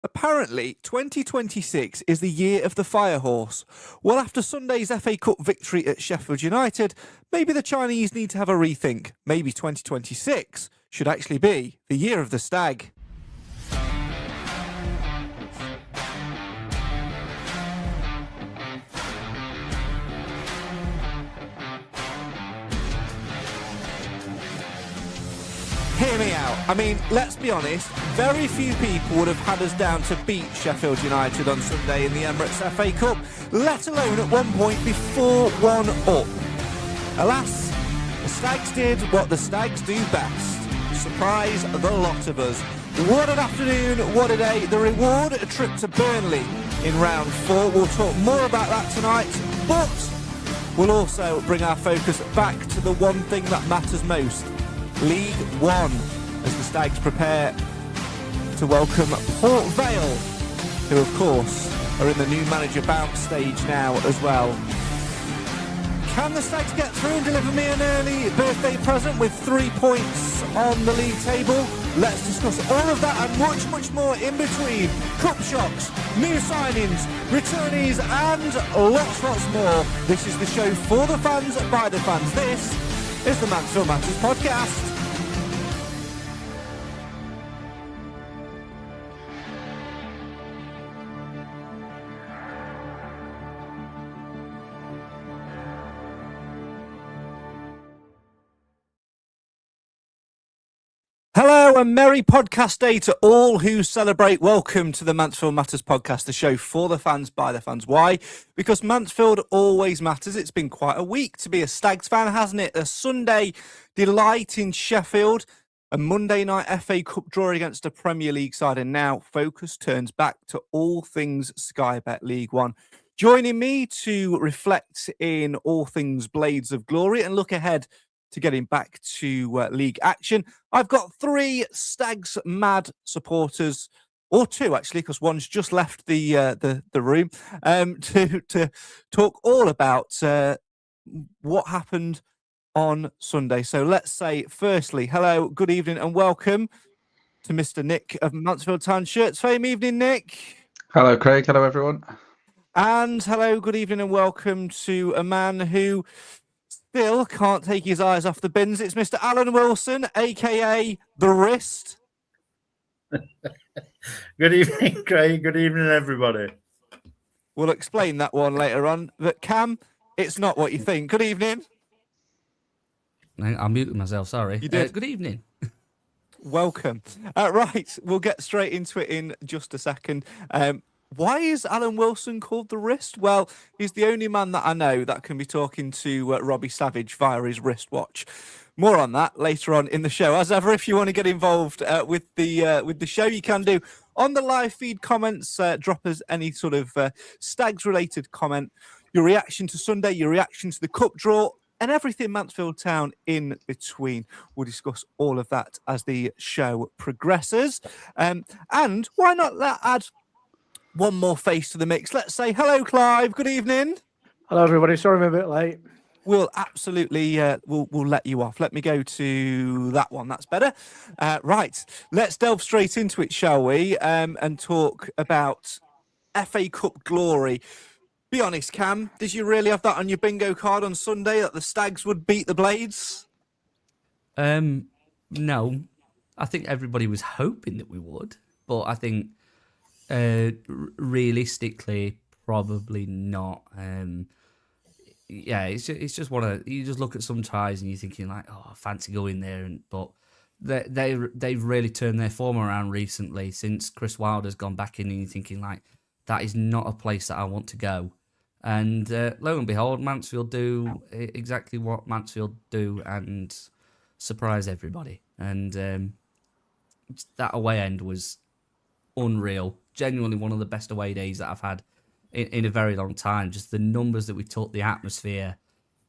Apparently, 2026 is the year of the Firehorse. Well, after Sunday's FA Cup victory at Sheffield United, maybe the Chinese need to have a rethink. Maybe 2026 should actually be the year of the Stag. Hear me out. I mean, let's be honest, very few people would have had us down to beat Sheffield United on Sunday in the Emirates FA Cup, let alone at one point be 4-1 up. Alas, the Stags did what the Stags do best. Surprise the lot of us. What an afternoon, what a day. The reward, a trip to Burnley in round 4. We'll talk more about that tonight, but we'll also bring our focus back to the one thing that matters most. League One, as the Stags prepare to welcome Port Vale, who of course are in the new manager bounce stage now as well. Can the Stags get through and deliver me an early birthday present with 3 points on the league table? Let's discuss all of that and much, much more in between. Cup shocks, new signings, returnees and lots more. This is the show for the fans, by the fans. This is the Mansfield Matters Podcast. Hello and merry podcast day to all who celebrate. Welcome to the Mansfield Matters Podcast, the show for the fans, by the fans. Why? Because Mansfield always matters. It's been quite a week to be a Stags fan, hasn't it? A Sunday delight in Sheffield, a Monday night FA Cup draw against a Premier League side, and now focus turns back to all things Sky Bet League One. Joining me to reflect in all things Blades of Glory and look ahead to getting back to league action, I've got 3 Stags mad supporters, or 2 actually, because one's just left the room, to talk all about what happened on Sunday. So let's say, firstly, hello, good evening, and welcome to Mr. Nick of Mansfield Town Shirts fame. Evening, Nick. Hello, Craig. Hello, everyone. And hello, good evening, and welcome to a man who still can't take his eyes off the bins. It's Mr. Alan Wilson, a.k.a. The Wrist. Good evening, Craig. Good evening, everybody. We'll explain that one later on. But Cam, it's not what you think. Good evening. I muted myself, sorry. You did. Good evening. Welcome. Right, we'll get straight into it in just a second. Why is Alan Wilson called The Wrist? Well, he's the only man that I know that can be talking to Robbie Savage via his wristwatch. More on that later on in the show. As ever, if you want to get involved with the show, you can do on the live feed comments. Drop us any sort of Stags-related comment, your reaction to Sunday, your reaction to the cup draw, and everything Mansfield Town in between. We'll discuss all of that as the show progresses. And why not add one more face to the mix? Let's say hello, Clive. Good evening. Hello, everybody. Sorry I'm a bit late. We'll absolutely we'll let you off. Let me go to that one. That's better. Right. Let's delve straight into it, shall we? And talk about FA Cup glory. Be honest, Cam. Did you really have that on your bingo card on Sunday that the Stags would beat the Blades? No. I think everybody was hoping that we would, but I think realistically, probably not. It's just you just look at some ties and you're thinking like, oh, I fancy going there, but they've really turned their form around recently since Chris Wilder's gone back in, and you're thinking like, that is not a place that I want to go. And lo and behold, Mansfield do exactly what Mansfield do and surprise everybody. And that away end was unreal. Genuinely one of the best away days that I've had in a very long time. Just the numbers that we took, the atmosphere,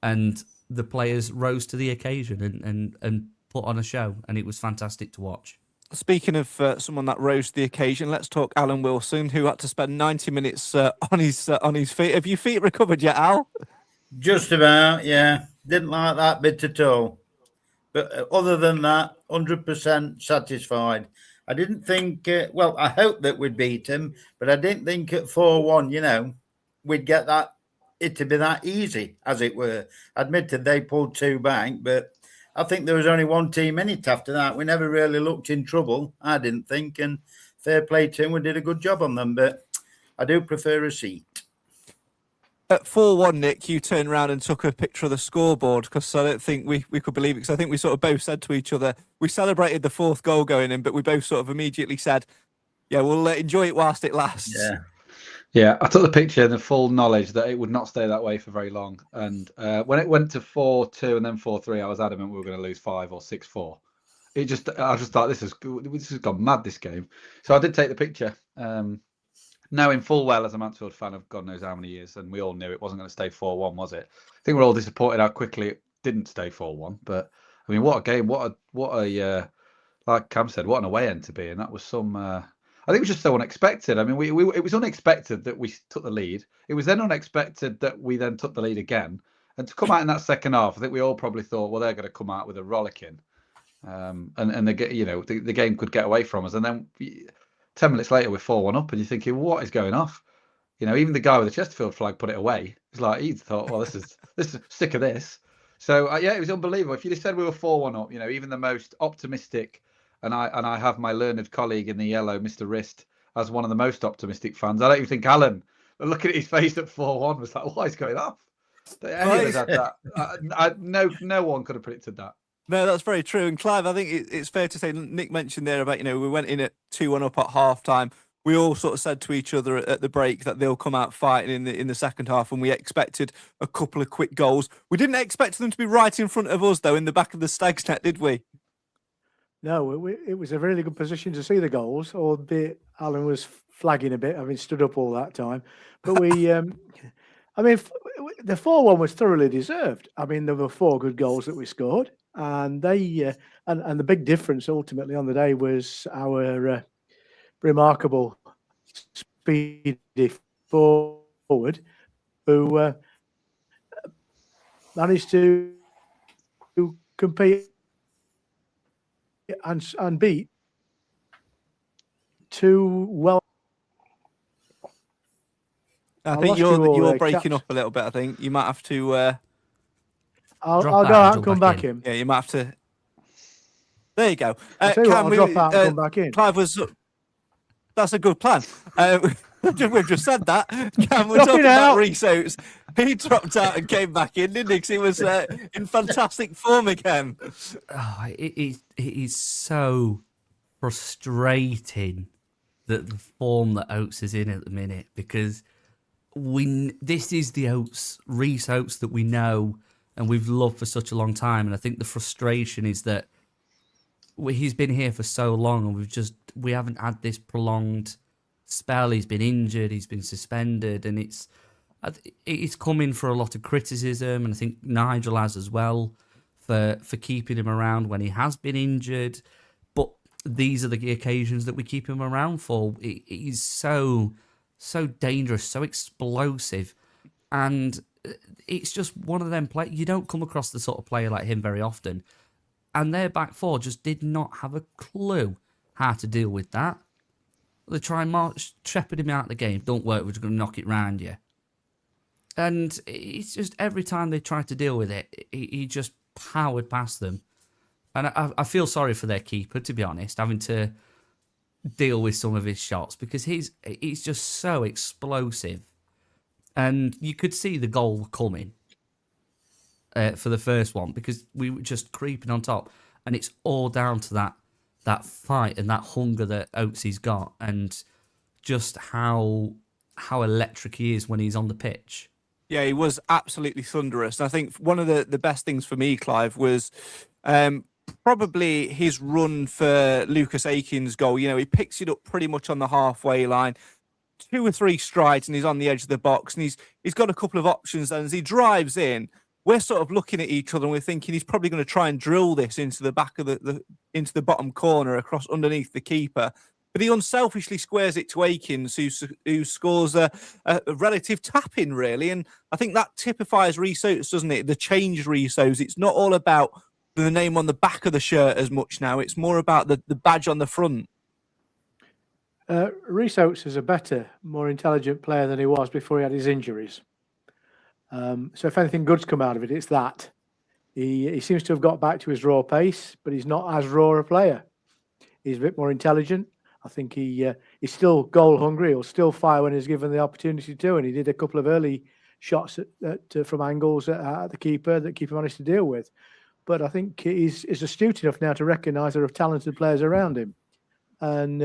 and the players rose to the occasion and put on a show, and it was fantastic to watch. Speaking of someone that rose to the occasion, let's talk Alan Wilson, who had to spend 90 minutes on his feet. Have your feet recovered yet, Al? Just about, yeah. Didn't like that bit at all. But other than that, 100% satisfied. I didn't think, I hope that we'd beat them, but I didn't think at 4-1, we'd get that, it to be that easy, as it were. Admitted they pulled 2 back, but I think there was only one team in it after that. We never really looked in trouble, I didn't think, and fair play to them, we did a good job on them, but I do prefer a seat. At 4-1, Nick, you turned around and took a picture of the scoreboard because I don't think we could believe it. Because I think we sort of both said to each other, we celebrated the 4th goal going in, but we both sort of immediately said, yeah, we'll enjoy it whilst it lasts. Yeah, I took the picture in the full knowledge that it would not stay that way for very long. And when it went to 4-2 and then 4-3, I was adamant we were going to lose 5 or 6-4. I just thought this has gone mad, this game. So I did take the picture. Knowing full well as a Mansfield fan of God knows how many years, and we all knew it wasn't going to stay 4-1, was it? I think we're all disappointed how quickly it didn't stay 4-1. But I mean, what a game! What a like Cam said, what an away end to be, and that was some. I think it was just so unexpected. I mean, it was unexpected that we took the lead. It was then unexpected that we then took the lead again, and to come out in that second half, I think we all probably thought, well, they're going to come out with a rollicking, and the game could get away from us, and then. 10 minutes later, we're 4-1 up, and you're thinking, what is going off? Even the guy with the Chesterfield flag put it away. It's like he thought, well, this is sick of this. So it was unbelievable. If you'd have said we were 4-1 up, even the most optimistic, and I have my learned colleague in the yellow, Mr. Wrist, as one of the most optimistic fans. I don't even think Alan, looking at his face at 4-1, was like, what is going off? Any of us had that. No one could have predicted that. No, that's very true. And Clive, I think it's fair to say, Nick mentioned there about, we went in at 2-1 up at half time. We all sort of said to each other at the break that they'll come out fighting in the second half, and we expected a couple of quick goals. We didn't expect them to be right in front of us, though, in the back of the Stags net, did we? No, it was a really good position to see the goals, albeit Alan was flagging a bit, having stood up all that time. But we, the 4-1 was thoroughly deserved. I mean, there were 4 good goals that we scored. And they and the big difference ultimately on the day was our remarkable speedy forward who managed to compete and beat 2 well. I think you're breaking up a little bit. I think you might have to. I'll go out and come back in. Yeah, you might have to. There you go. I'll drop out and come back in. Clive that's a good plan. We've just said that. Cam was talking about Reece Oates. He dropped out and came back in, didn't he? 'Cause he was in fantastic form again. Oh, it is so frustrating that the form that Oates is in at the minute, because this is the Reece Oates that we know and we've loved for such a long time. And I think the frustration is that he's been here for so long and we haven't had this prolonged spell. He's been injured, he's been suspended, and it's coming for a lot of criticism. And I think Nigel has as well for keeping him around when he has been injured. But these are the occasions that we keep him around for. He's so dangerous, so explosive, and it's just one of them players. You don't come across the sort of player like him very often, and their back four just did not have a clue how to deal with that. They try and shepherd him out of the game. Don't worry, we're just going to knock it round you. And it's just every time they tried to deal with it, he just powered past them. And I feel sorry for their keeper, to be honest, having to deal with some of his shots, because he's just so explosive. And you could see the goal coming for the first one, because we were just creeping on top. And it's all down to that fight and that hunger that Oatesy's got, and just how electric he is when he's on the pitch. Yeah, he was absolutely thunderous. And I think one of the best things for me, Clive, was probably his run for Lucas Aiken's goal. You know, he picks it up pretty much on the halfway line, 2 or 3 strides, and he's on the edge of the box. And he's got a couple of options. And as he drives in, we're sort of looking at each other and we're thinking he's probably going to try and drill this into the back of into the bottom corner across underneath the keeper. But he unselfishly squares it to Aikens, who scores a relative tap-in, really. And I think that typifies Reece Oates, doesn't it? The change Reece Oates. It's not all about the name on the back of the shirt as much now. It's more about the badge on the front. Rhys Oates is a better, more intelligent player than he was before he had his injuries. So if anything good's come out of it, it's that. He seems to have got back to his raw pace, but he's not as raw a player. He's a bit more intelligent. I think he's still goal hungry. He'll still fire when he's given the opportunity to, and he did a couple of early shots from angles at the keeper that keeper managed to deal with. But I think he's astute enough now to recognise there are talented players around him. And,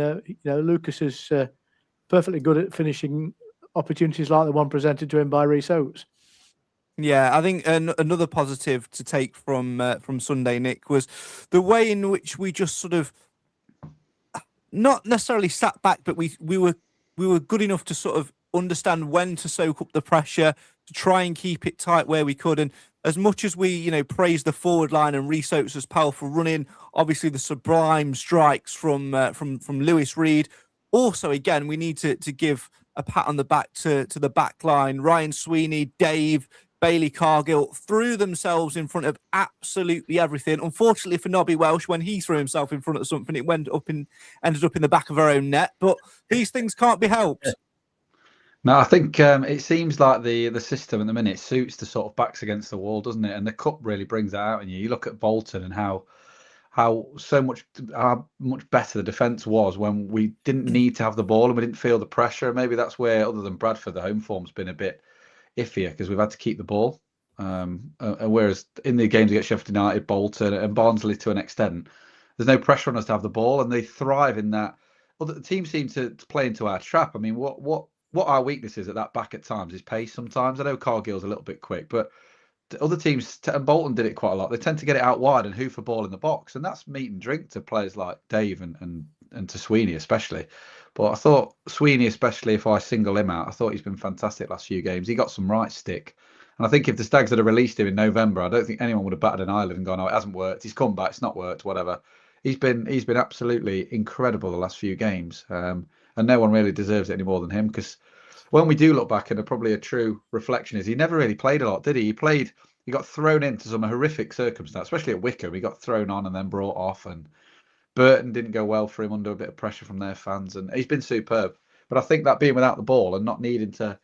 Lucas is perfectly good at finishing opportunities like the one presented to him by Rhys Oates. Yeah, I think another positive to take from Sunday, Nick, was the way in which we just sort of not necessarily sat back, but we were good enough to sort of understand when to soak up the pressure, to try and keep it tight where we could. And as much as we, praise the forward line and Rhys Oates' powerful running, obviously the sublime strikes from Lewis Reed. Also, again, we need to give a pat on the back to the back line. Ryan Sweeney, Dave, Bailey Cargill threw themselves in front of absolutely everything. Unfortunately for Nobby Welsh, when he threw himself in front of something, it ended up in the back of our own net. But these things can't be helped. No, I think it seems like the system at the minute suits the sort of backs against the wall, doesn't it? And the cup really brings that out in you. You look at Bolton and how much better the defence was when we didn't need to have the ball and we didn't feel the pressure. And maybe that's where, other than Bradford, the home form's been a bit iffier because we've had to keep the ball. Whereas in the games against Sheffield United, Bolton and Barnsley to an extent, there's no pressure on us to have the ball and they thrive in that. Well, the team seem to play into our trap. I mean, what our weakness is at that back at times is pace sometimes. I know Cargill's a little bit quick, but the other teams, and Bolton did it quite a lot, they tend to get it out wide and hoof a ball in the box. And that's meat and drink to players like Dave and to Sweeney especially. But I thought Sweeney, especially if I single him out, I thought he's been fantastic last few games. He got some right stick. And I think if the Stags had released him in November, I don't think anyone would have batted an eyelid and gone, oh, it hasn't worked. He's come back. It's not worked, whatever. He's been absolutely incredible the last few games. And no one really deserves it any more than him, because when we do look back, and probably a true reflection is he never really played a lot, did he? He got thrown into some horrific circumstance, especially at Wickham. He got thrown on and then brought off, and Burton didn't go well for him under a bit of pressure from their fans, and he's been superb. But I think that being without the ball and not needing to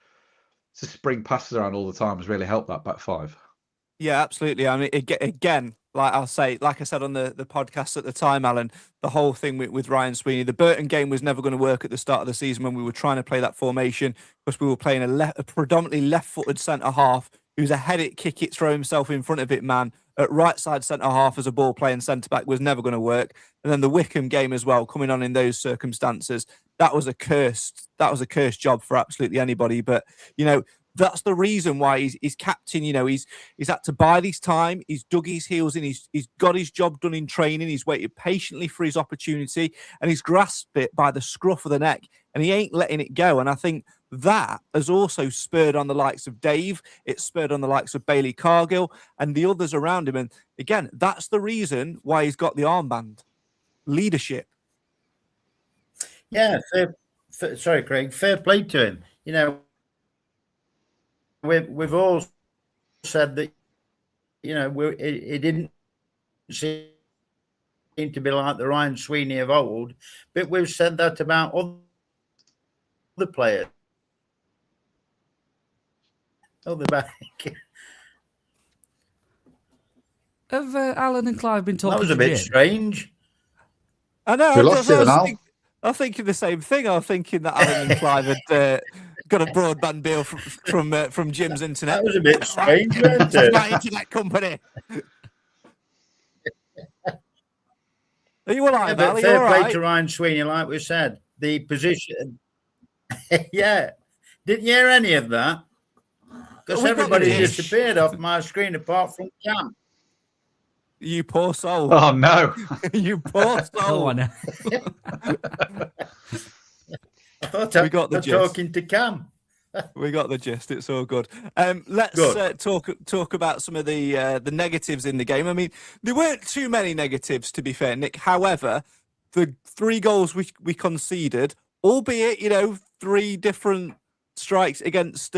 spring passes around all the time has really helped that back five. Yeah, absolutely. I mean, again, like I said on the podcast at the time, Alan, the whole thing with Ryan Sweeney, the Burton game was never going to work at the start of the season when we were trying to play that formation, because we were playing a predominantly left-footed centre-half who's a head-it, kick-it, throw himself in front of it man at right-side centre-half as a ball-playing centre-back was never going to work. And then the Wickham game as well, coming on in those circumstances, that was a cursed job for absolutely anybody. But, that's the reason why he's captain. He's had to bide his time. He's dug his heels in. He's got his job done in training. He's waited patiently for his opportunity, and he's grasped it by the scruff of the neck, and he ain't letting it go. And I think that has also spurred on the likes of Dave. It's spurred on the likes of Bailey Cargill and the others around him. And again, that's the reason why he's got the armband. Leadership. Yeah, sorry, Craig. Fair play to him. We've all said that, it didn't seem to be like the Ryan Sweeney of old, but we've said that about other players. Oh, the back. Have Alan and Clive been talking? That was a bit strange. I know. We lost it now. I'm thinking the same thing. I'm thinking that Alan and Clive had got a broadband bill from Jim's internet. That was a bit strange, wasn't it? My internet company. Are you all right, Val? Are you fair all play right? to Ryan Sweeney, like we said. The position. Yeah. Didn't you hear any of that? Because everybody disappeared off my screen apart from Cam. You poor soul. Oh, no. You poor soul. Oh, no. I thought I was talking to Cam. We got the gist. It's all good. Let's talk about some of the negatives in the game. I mean, there weren't too many negatives, to be fair, Nick. However, the 3 goals we conceded, albeit, 3 different strikes against,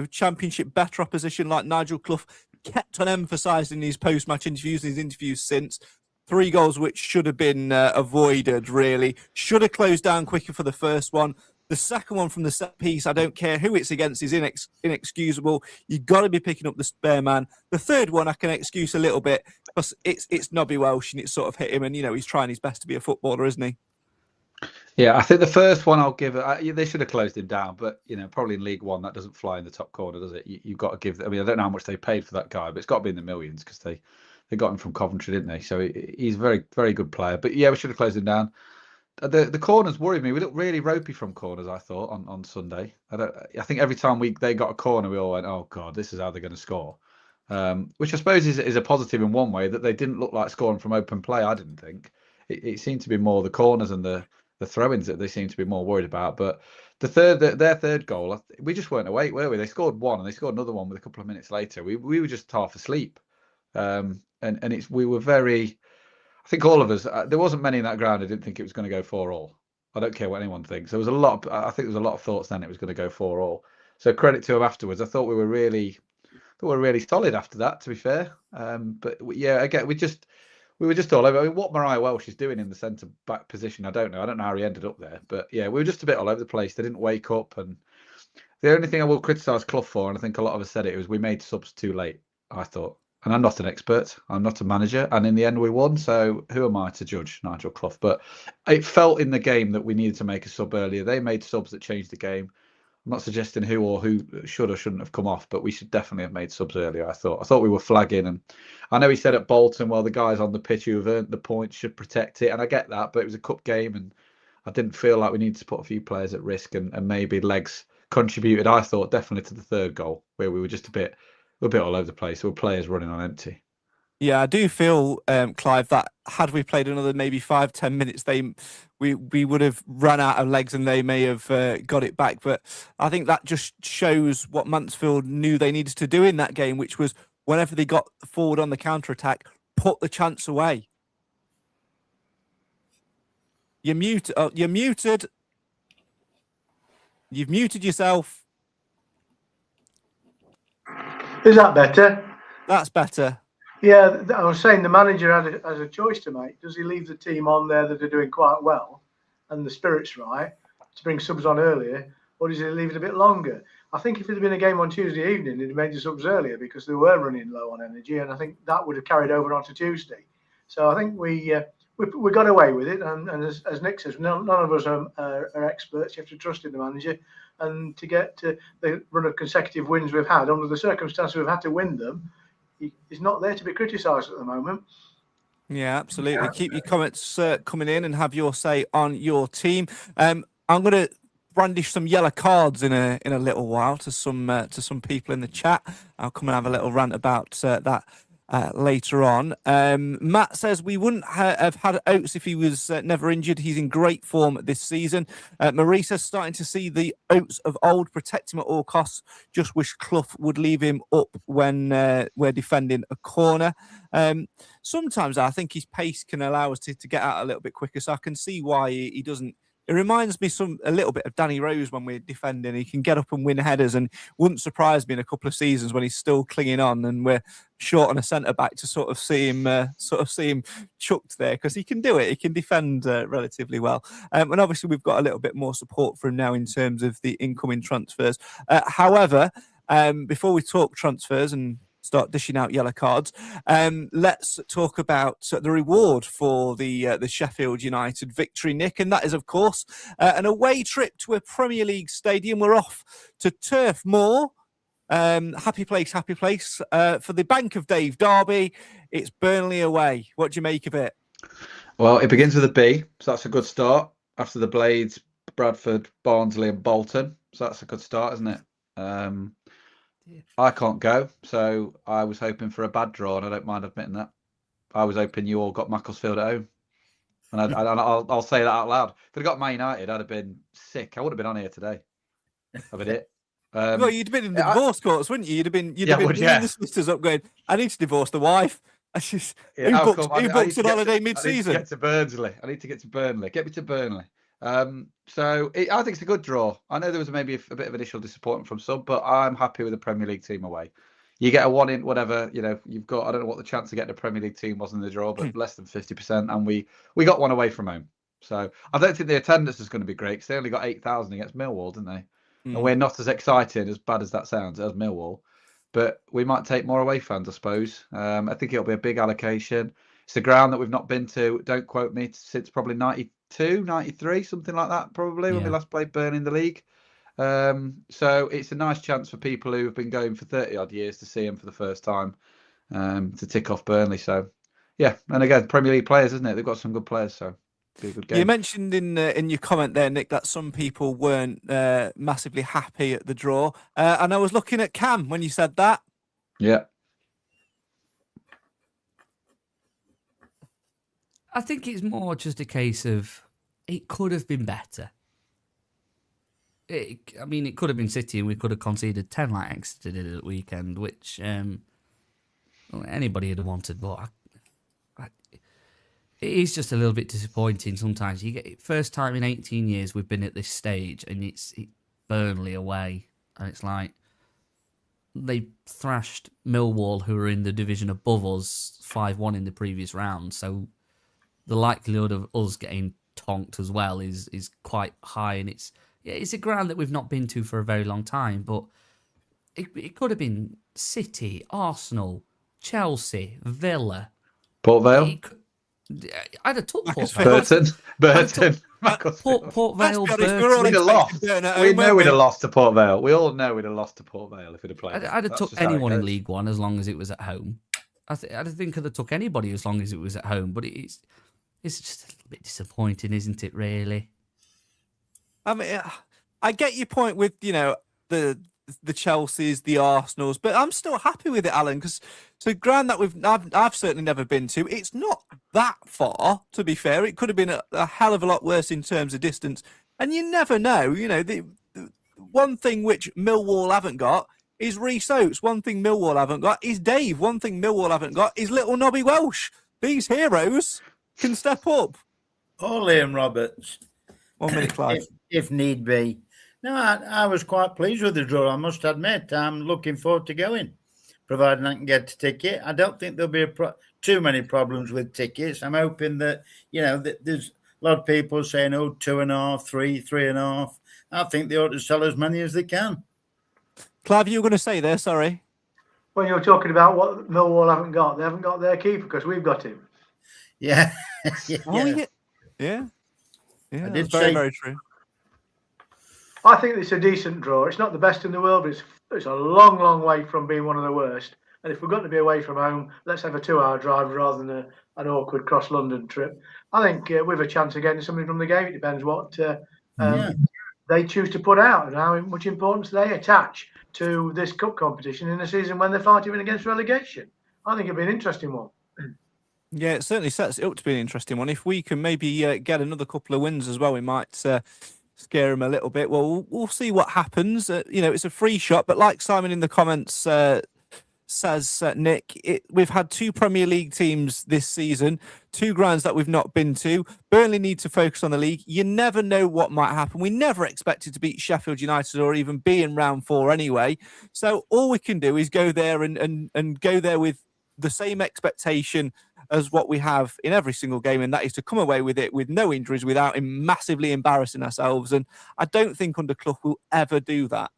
championship better opposition like Nigel Clough kept on emphasising in his post-match interviews and his interviews since. 3 goals which should have been avoided, really. Should have closed down quicker for the first one. The second one from the set piece, I don't care who it's against, is inexcusable. You've got to be picking up the spare man. The third one I can excuse a little bit because it's Nobby Welsh and it sort of hit him, and he's trying his best to be a footballer, isn't he? Yeah, I think the first one I'll give it. They should have closed him down, but probably in League One that doesn't fly in the top corner, does it? You've got to give. I mean, I don't know how much they paid for that guy, but it's got to be in the millions because they got him from Coventry, didn't they? So he's a very, very good player. But yeah, we should have closed him down. The corners worried me. We looked really ropey from corners, I thought, on Sunday. I think every time they got a corner, we all went, "Oh God, this is how they're going to score." Which I suppose is a positive in one way, that they didn't look like scoring from open play. I didn't think it seemed to be more the corners and the throw-ins that they seemed to be more worried about. But their third goal, we just weren't awake, were we? They scored one and they scored another one with a couple of minutes later. We were just half asleep, and we were very. I think all of us. There wasn't many in that ground who didn't think it was going to go 4-4. I don't care what anyone thinks. There was a lot. I think there was a lot of thoughts then it was going to go 4-4. So credit to them afterwards. I thought we were really solid after that. To be fair, but yeah, again, we were just all over. I mean, what Mariah Welsh is doing in the centre back position, I don't know. I don't know how he ended up there, but yeah, we were just a bit all over the place. They didn't wake up, and the only thing I will criticise Clough for, and I think a lot of us said it, was we made subs too late. I thought. And I'm not an expert. I'm not a manager. And in the end, we won. So who am I to judge Nigel Clough? But it felt in the game that we needed to make a sub earlier. They made subs that changed the game. I'm not suggesting who should or shouldn't have come off, but we should definitely have made subs earlier, I thought we were flagging. And I know he said at Bolton, well, the guys on the pitch who have earned the points should protect it. And I get that, but it was a cup game. And I didn't feel like we needed to put a few players at risk. And maybe legs contributed, I thought, definitely to the third goal, where we were just a bit all over the place. There were players running on empty. Yeah, I do feel, Clive, that had we played another maybe 5-10 minutes, we would have run out of legs and they may have got it back. But I think that just shows what Mansfield knew they needed to do in that game, which was whenever they got forward on the counter-attack, put the chance away. You're muted. Oh, you're muted. You've muted yourself. Is that better? That's better. Yeah, I was saying the manager has a choice to make. Does he leave the team on there that are doing quite well and the spirit's right to bring subs on earlier, or does he leave it a bit longer? I think if it had been a game on Tuesday evening, he'd have made the subs earlier because they were running low on energy, and I think that would have carried over onto Tuesday. So I think we got away with it, and as Nick says, none of us are experts. You have to trust in the manager, and to get to the run of consecutive wins we've had, under the circumstances we've had to win them, he's not there to be criticised at the moment. Yeah, absolutely. Keep your comments coming in and have your say on your team. I'm going to brandish some yellow cards in a little while to some people in the chat. I'll come and have a little rant about that later on. Matt says we wouldn't have had Oates if he was never injured. He's in great form this season. Marie says starting to see the Oates of old, protect him at all costs. Just wish Clough would leave him up when we're defending a corner. Sometimes I think his pace can allow us to get out a little bit quicker, so I can see why he doesn't. It reminds me a little bit of Danny Rose when we're defending. He can get up and win headers, and wouldn't surprise me in a couple of seasons when he's still clinging on and we're short on a centre back to sort of see him chucked there, because he can do it. He can defend relatively well, and obviously we've got a little bit more support for him now in terms of the incoming transfers. However, before we talk transfers and start dishing out yellow cards, let's talk about the reward for the Sheffield United victory, Nick, and that is, of course, an away trip to a Premier League stadium. We're off to Turf Moor. Happy place for the Bank of Dave derby. It's Burnley away. What do you make of it? Well, it begins with a B, so that's a good start. After the Blades, Bradford, Barnsley and Bolton, so that's a good start, isn't it? I can't go, so I was hoping for a bad draw, and I don't mind admitting that. I was hoping you all got Macclesfield at home, and I'll say that out loud. If I'd got Man United, I'd have been sick. I would have been on here today. I've been it. Well, you'd been in the divorce courts, wouldn't you? You'd have been the solicitors up going, I need to divorce the wife. Who books an holiday mid-season? I need to get to Burnley. Get me to Burnley. I think it's a good draw. I know there was maybe a bit of initial disappointment from some, but I'm happy with the Premier League team away. you get a 1 in whatever, you've got, I don't know what the chance of getting a Premier League team was in the draw, but less than 50%. And we got one away from home. So I don't think the attendance is going to be great because they only got 8,000 against Millwall, didn't they? And we're not as excited, as bad as that sounds, as Millwall. But we might take more away fans, I suppose. I think it'll be a big allocation. It's a ground that we've not been to, don't quote me, since probably 92, 93, something like that, probably, when we last played Burnley in the league. So it's a nice chance for people who have been going for 30 odd years to see them for the first time, to tick off Burnley. So yeah, and again, Premier League players, isn't it? They've got some good players, so be a good game. You mentioned in your comment there, Nick, that some people weren't massively happy at the draw, and I was looking at Cam when you said that. Yeah. I think it's more just a case of it could have been better. It could have been City and we could have conceded 10 like Exeter did at the weekend, which anybody would have wanted. But it is just a little bit disappointing sometimes. You get first time in 18 years we've been at this stage and it's Burnley away. And it's like they thrashed Millwall, who were in the division above us, 5-1 in the previous round. So the likelihood of us getting tonked as well is quite high, and it's a ground that we've not been to for a very long time. But it could have been City, Arsenal, Chelsea, Villa, Port Vale. I'd have took Port Vale. Burton. Port Vale. We'd have lost. We know we'd have lost to Port Vale. We all know we'd have lost to Port Vale if we'd have played. I'd have took anyone in League One as long as it was at home. I'd think I'd have took anybody as long as it was at home. But it's just a little bit disappointing, isn't it, really? I mean, I get your point with, the Chelseas, the Arsenals, but I'm still happy with it, Alan, because it's a ground that I've certainly never been to. It's not that far, to be fair. It could have been a hell of a lot worse in terms of distance. And you never know, the one thing which Millwall haven't got is Rhys Oates. One thing Millwall haven't got is Dave. One thing Millwall haven't got is little Nobby Welsh. These heroes can step up. Or Liam Roberts. 1 minute, Clive. If need be. No, I was quite pleased with the draw, I must admit. I'm looking forward to going, providing I can get a ticket. I don't think there'll be too many problems with tickets. I'm hoping that, that there's a lot of people saying, 2.5, 3, 3.5. I think they ought to sell as many as they can. Clive, you were going to say there, sorry. When you're talking about what Millwall haven't got, they haven't got their keeper because we've got him. Yeah. Yeah. I That's did very, say- very true. I think it's a decent draw. It's not the best in the world, but it's a long, long way from being one of the worst. And if we're going to be away from home, let's have a 2-hour drive rather than an awkward cross-London trip. I think we have a chance of getting something from the game. It depends what they choose to put out and how much importance they attach to this cup competition in a season when they're fighting against relegation. I think it'll be an interesting one. Yeah, it certainly sets it up to be an interesting one. If we can maybe get another couple of wins as well, we might scare them a little bit. Well, we'll see what happens. It's a free shot, but like Simon in the comments says, Nick, we've had 2 Premier League teams this season, 2 grounds that we've not been to. Burnley need to focus on the league. You never know what might happen. We never expected to beat Sheffield United or even be in round 4 anyway. So all we can do is go there and go there with the same expectation as what we have in every single game, and that is to come away with it with no injuries without massively embarrassing ourselves. And I don't think under Clough we'll ever do that.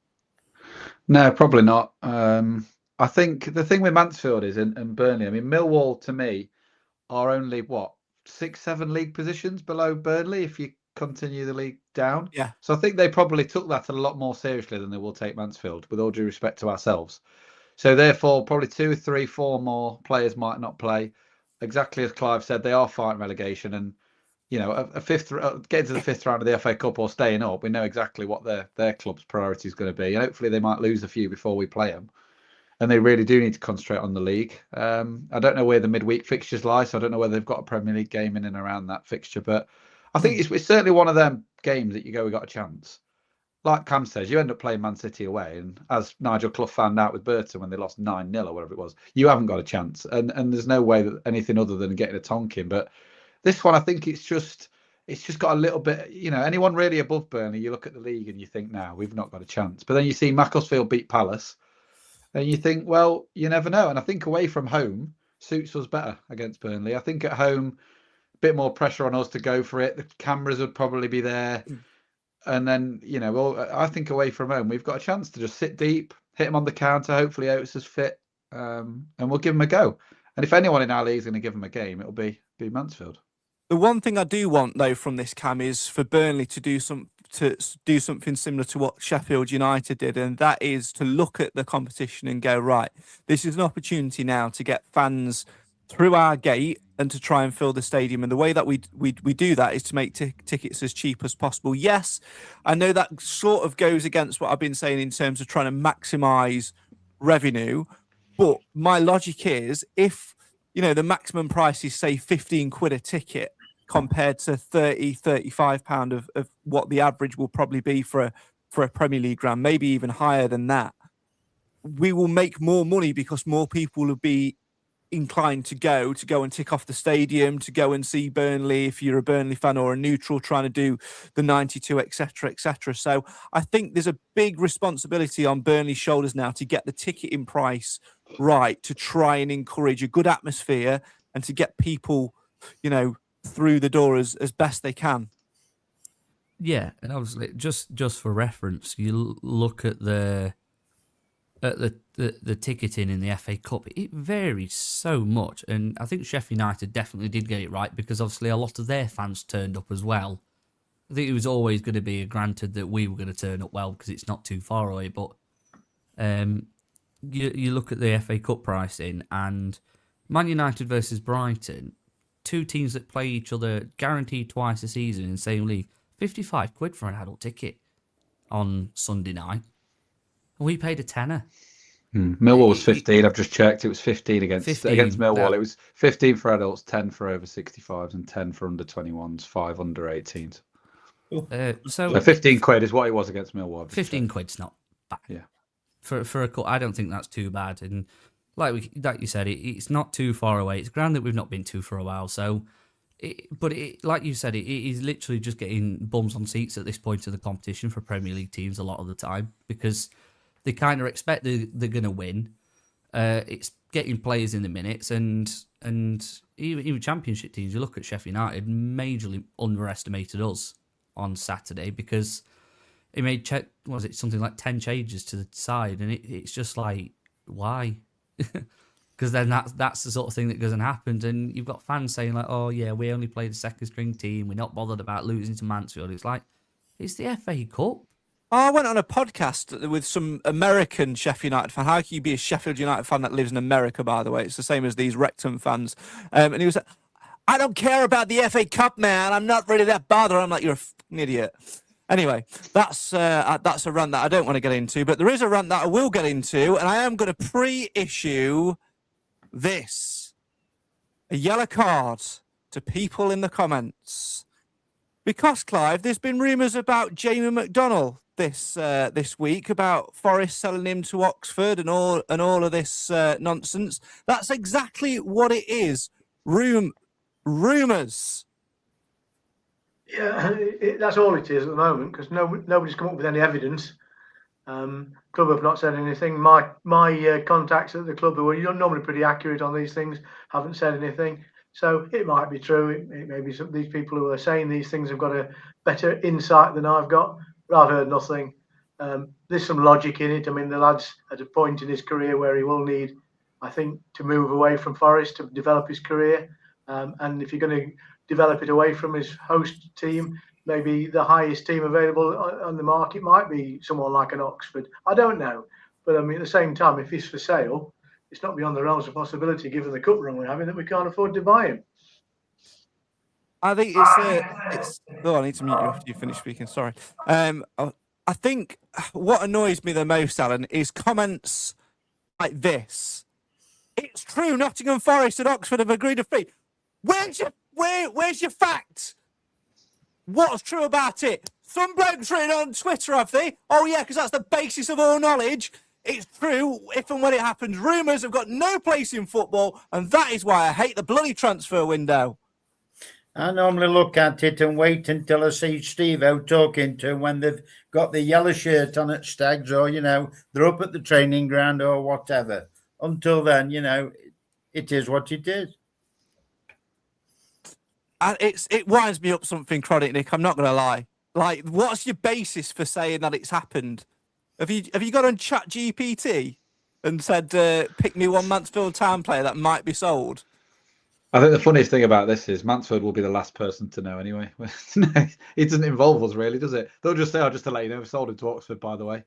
No, probably not. I think the thing with Mansfield is, and Burnley, I mean, Millwall to me are only, 6-7 league positions below Burnley if you continue the league down. Yeah. So I think they probably took that a lot more seriously than they will take Mansfield, with all due respect to ourselves. So therefore, probably 2, 3, 4 more players might not play. Exactly as Clive said, they are fighting relegation, and a fifth getting to the 5th round of the FA Cup or staying up, we know exactly what their club's priority is going to be, and hopefully they might lose a few before we play them, and they really do need to concentrate on the league. I don't know where the midweek fixtures lie, so I don't know whether they've got a Premier League game in and around that fixture, but I think it's certainly one of them games that you go, we got a chance. Like Cam says, you end up playing Man City away, and as Nigel Clough found out with Burton when they lost 9-0 or whatever it was, you haven't got a chance, and there's no way that anything other than getting a tonking. But this one, I think it's just got a little bit, anyone really above Burnley, you look at the league and you think, now we've not got a chance. But then you see Macclesfield beat Palace, And you think, well, you never know. And I think away from home suits us better against Burnley. I think at home, a bit more pressure on us to go for it. The cameras would probably be there. And then, I think away from home, we've got a chance to just sit deep, hit them on the counter. Hopefully Oates is fit, and we'll give them a go. And if anyone in our league is going to give them a game, it'll be Mansfield. The one thing I do want, though, from this, Cam, is for Burnley to do something similar to what Sheffield United did, and that is to look at the competition and go, right, this is an opportunity now to get fans through our gate and to try and fill the stadium. And the way that we do that is to make tickets as cheap as possible. Yes, I know that sort of goes against what I've been saying in terms of trying to maximise revenue, but my logic is if, the maximum price is, say, 15 quid a ticket compared to 30, 35 pound of what the average will probably be for a Premier League round, maybe even higher than that, we will make more money because more people will be inclined to go and tick off the stadium, to go and see Burnley if you're a Burnley fan, or a neutral trying to do the 92, etc., etc. So I think there's a big responsibility on Burnley's shoulders now to get the ticketing price right, to try and encourage a good atmosphere and to get people, through the door as best they can. Yeah, and obviously, just for reference, you look at the ticketing in the FA Cup, it varies so much, and I think Sheffield United definitely did get it right because obviously a lot of their fans turned up as well. I think it was always going to be granted that we were going to turn up well because it's not too far away, but you look at the FA Cup pricing and Man United versus Brighton, two teams that play each other guaranteed twice a season in the same league, 55 quid for an adult ticket on Sunday night. We paid a tenner. Millwall was 15. I've just checked. It was 15 against Millwall. It was 15 for adults, 10 for over 65s, and 10 for under 21s, 5 under 18s. So 15 quid is what it was against Millwall. 15 quid's not bad. Yeah. For a cup, I don't think that's too bad. And like you said, it's not too far away. It's ground that we've not been to for a while. So, like you said, it is literally just getting bums on seats at this point of the competition for Premier League teams a lot of the time because they kind of expect they're going to win. It's getting players in the minutes, and even Championship teams. You look at Sheffield United, majorly underestimated us on Saturday because he made something like 10 changes to the side, and it's just like, why? Because then that's the sort of thing that doesn't happen, and you've got fans saying like, oh yeah, we only played a second string team, we're not bothered about losing to Mansfield. It's like, it's the FA Cup. I went on a podcast with some American Sheffield United fan. How can you be a Sheffield United fan that lives in America, by the way? It's the same as these Wrexham fans. And he was like, I don't care about the FA Cup, man. I'm not really that bothered. I'm like, you're a fucking idiot. Anyway, that's a rant that I don't want to get into, but there is a rant that I will get into, and I am going to pre-issue this. A yellow card to people in the comments. Because, Clive, there's been rumours about Jamie McDonnell this week about Forest selling him to Oxford and all of this nonsense. That's exactly what it is. Rumours. Yeah, that's all it is at the moment because nobody's come up with any evidence. Club have not said anything. My contacts at the club, who are normally pretty accurate on these things, haven't said anything. So it might be true. It may be some of these people who are saying these things have got a better insight than I've got, but I've heard nothing. There's some logic in it. I mean, the lad's at a point in his career where he will need, I think, to move away from Forest to develop his career. And if you're going to develop it away from his host team, maybe the highest team available on the market might be someone like an Oxford. I don't know. But I mean, at the same time, if he's for sale, it's not beyond the realms of possibility, given the cup run we're having, that we can't afford to buy him. I think it's. Oh, I need to mute you after you finish speaking. Sorry. I think what annoys me the most, Alan, is comments like this. It's true, Nottingham Forest and Oxford have agreed a fee. Where's your fact? What's true about it? Some blokes written on Twitter, have they? Oh yeah, because that's the basis of all knowledge. It's true if and when it happens. Rumours have got no place in football, and that is why I hate the bloody transfer window. I normally look at it and wait until I see Steve out talking to him when they've got the yellow shirt on at Stags, or, they're up at the training ground or whatever. Until then, it is what it is. And it winds me up something, Chronic Nick, I'm not going to lie. Like, what's your basis for saying that it's happened? Have you got on Chat GPT and said, pick me one Mansfield Town player that might be sold? I think the funniest thing about this is Mansfield will be the last person to know anyway. It doesn't involve us really, does it? They'll just say, "Oh, just to let you know, we sold him to Oxford, by the way."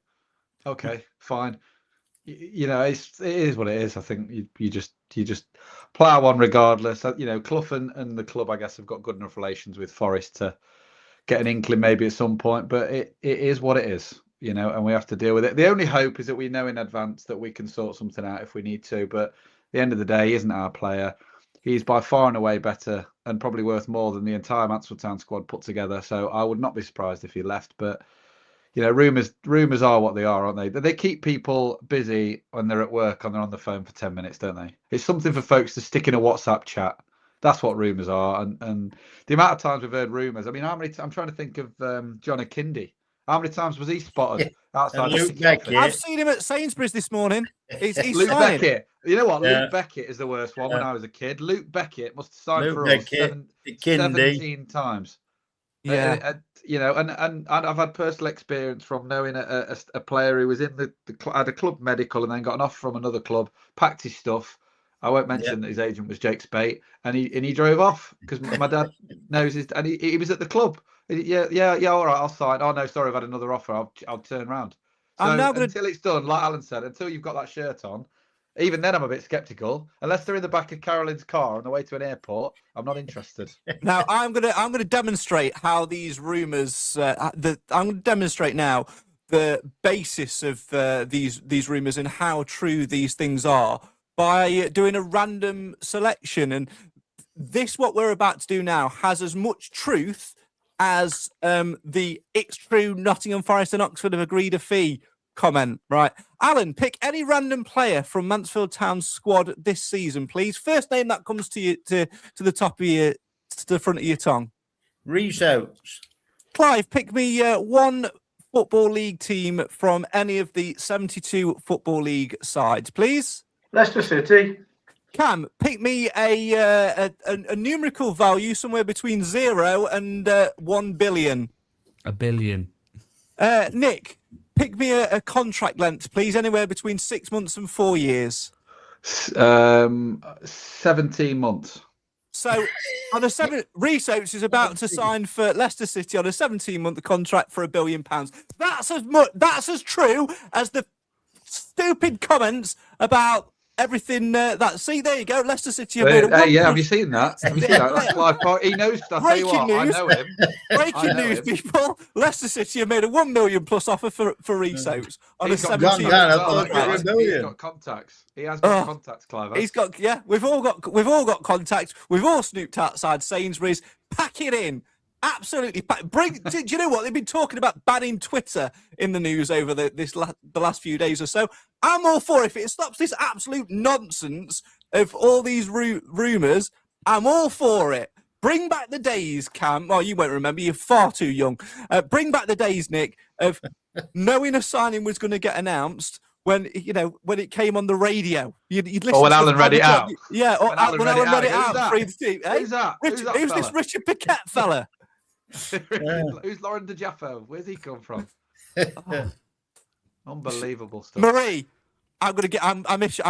Okay, fine. It is what it is. I think you just plough on regardless. Clough and the club, I guess, have got good enough relations with Forest to get an inkling maybe at some point. But it is what it is, and we have to deal with it. The only hope is that we know in advance that we can sort something out if we need to. But at the end of the day, he isn't our player. He's by far and away better and probably worth more than the entire Mansfield Town squad put together. So I would not be surprised if he left. But rumours are what they are, aren't they? They keep people busy when they're at work and they're on the phone for 10 minutes, don't they? It's something for folks to stick in a WhatsApp chat. That's what rumours are. And the amount of times we've heard rumours. I mean, I'm trying to think of John Akindi. How many times was he spotted outside Luke the Beckett. I've seen him at Sainsbury's this morning. He's Luke signing. Beckett. You know what? Yeah. Luke Beckett is the worst one when I was a kid. Luke Beckett must have signed Luke for Beckett, us Kindy. 17 times. Yeah. And I've had personal experience from knowing a player who was in had a club medical and then got an offer from another club, packed his stuff. I won't mention that his agent was Jake Spate, and he drove off because my dad knows his, and he was at the club. Yeah, all right, I'll sign. Oh no, sorry, I've had another offer. I'll turn around. So until it's done, like Alan said, until you've got that shirt on, even then I'm a bit sceptical. Unless they're in the back of Carolyn's car on the way to an airport, I'm not interested. Now I'm gonna demonstrate how these rumours. I'm gonna demonstrate now the basis of these rumours and how true these things are by doing a random selection. And what we're about to do now has as much truth as the "it's true Nottingham Forest and Oxford have agreed a fee" comment. Right, Alan, pick any random player from Mansfield Town's squad this season, please. First name that comes to you to the top of your, to the front of your tongue. Reece Oates. Clive, pick me one Football League team from any of the 72 Football League sides, please. Leicester City. Cam, pick me a numerical value somewhere between 0 and 1 billion. A billion. Nick, pick me a contract length, please, anywhere between 6 months and 4 years. 17 months. So, Reece Oates is about to sign for Leicester City on a 17-month contract for £1 billion. That's as true as the stupid comments about everything. See, there you go. Leicester City have made a have you seen that? Have you seen that? That's live. He knows. I'll tell you what, I know him. Breaking news, people. Leicester City have made a £1 million plus offer for Reece Oates on a 17. He's got contacts. He has got contacts, Clive. He's got, yeah. We've all got contacts. We've all snooped outside Sainsbury's. Pack it in. Absolutely. Do you know what? They've been talking about banning Twitter in the news over the last few days or so. I'm all for it. If it stops this absolute nonsense of all these rumours, I'm all for it. Bring back the days, Cam. Oh, you won't remember. You're far too young. Bring back the days, Nick, of knowing a signing was going to get announced when it came on the radio. You'd listen. Or when Alan read it out. Yeah, or when Alan read it out. Who's that? Who's this Richard Paquette fella? Who's Lauren De Jaffo? Where's he come from? Unbelievable stuff. Marie, I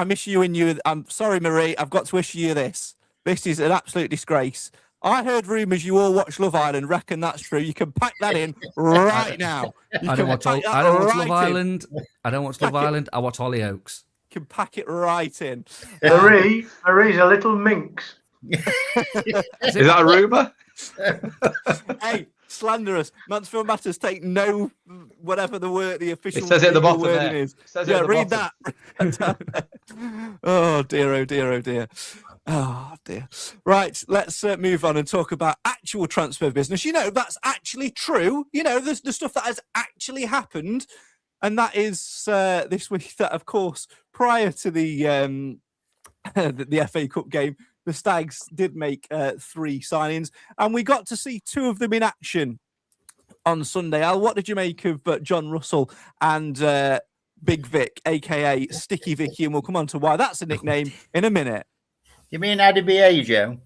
miss you and you. I'm sorry, Marie. I've got to issue you this. This is an absolute disgrace. I heard rumours you all watch Love Island. Reckon that's true. You can pack that in right now. I don't watch Love Island. I don't watch Love Island. I watch Hollyoaks. You can pack it right in. Marie's a little minx. Is that a rumour? Hey, slanderous. Mansfield Matters take no whatever the official. It says it at the bottom wording there. is. Yeah, read that. Oh dear, oh dear, oh dear. Oh dear. Right, let's move on and talk about actual transfer business. That's actually true. The stuff that has actually happened, and that is this week. That, of course, prior to the FA Cup game, the Stags did make 3 signings, and we got to see 2 of them in action on Sunday. Al, what did you make of John Russell and Big Vic, aka Sticky Vicky? And we'll come on to why that's a nickname in a minute. You mean Adibie, Joe?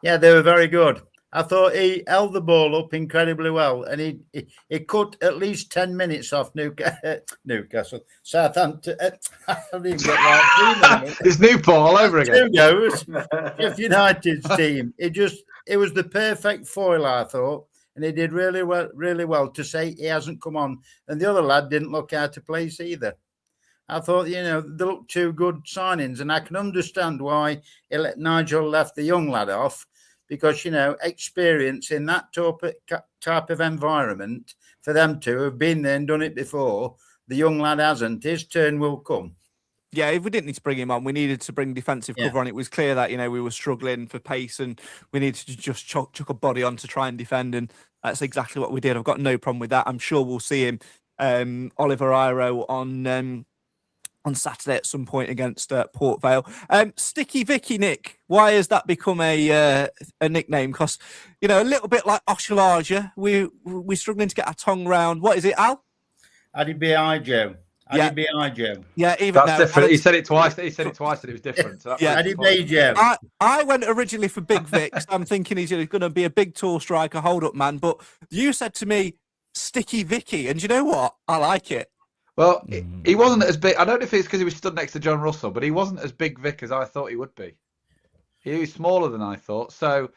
Yeah, they were very good. I thought he held the ball up incredibly well, and he cut at least 10 minutes off Newcastle, Southampton. I didn't get right. It's Newport all over again. Two goes. Sheffield United's team. It was the perfect foil, I thought, and he did really well to say he hasn't come on, and the other lad didn't look out of place either. I thought, they looked 2 good signings, and I can understand why Nigel left the young lad off, because, experience in that type of environment, for them to have been there and done it before, the young lad hasn't. His turn will come. Yeah, if we didn't need to bring him on, we needed to bring defensive cover on. It was clear that, we were struggling for pace and we needed to just chuck a body on to try and defend, and that's exactly what we did. I've got no problem with that. I'm sure we'll see him, Oliver Iro, on Saturday at some point against Port Vale. Sticky Vicky, Nick, why has that become a nickname? Because, a little bit like Oshalaja, we're struggling to get our tongue round. What is it, Al? Adibie, Joe. Adibie, Joe. Yeah, even that's now, different. He said it twice. He said it twice that it was different. So Adibie, Joe. I went originally for Big Vic. I'm thinking he's going to be a big, tall striker, hold-up man. But you said to me, Sticky Vicky, and you know what? I like it. Well, he wasn't as big. I don't know if it's because he was stood next to John Russell, but he wasn't as big Vic as I thought he would be. He was smaller than I thought. So,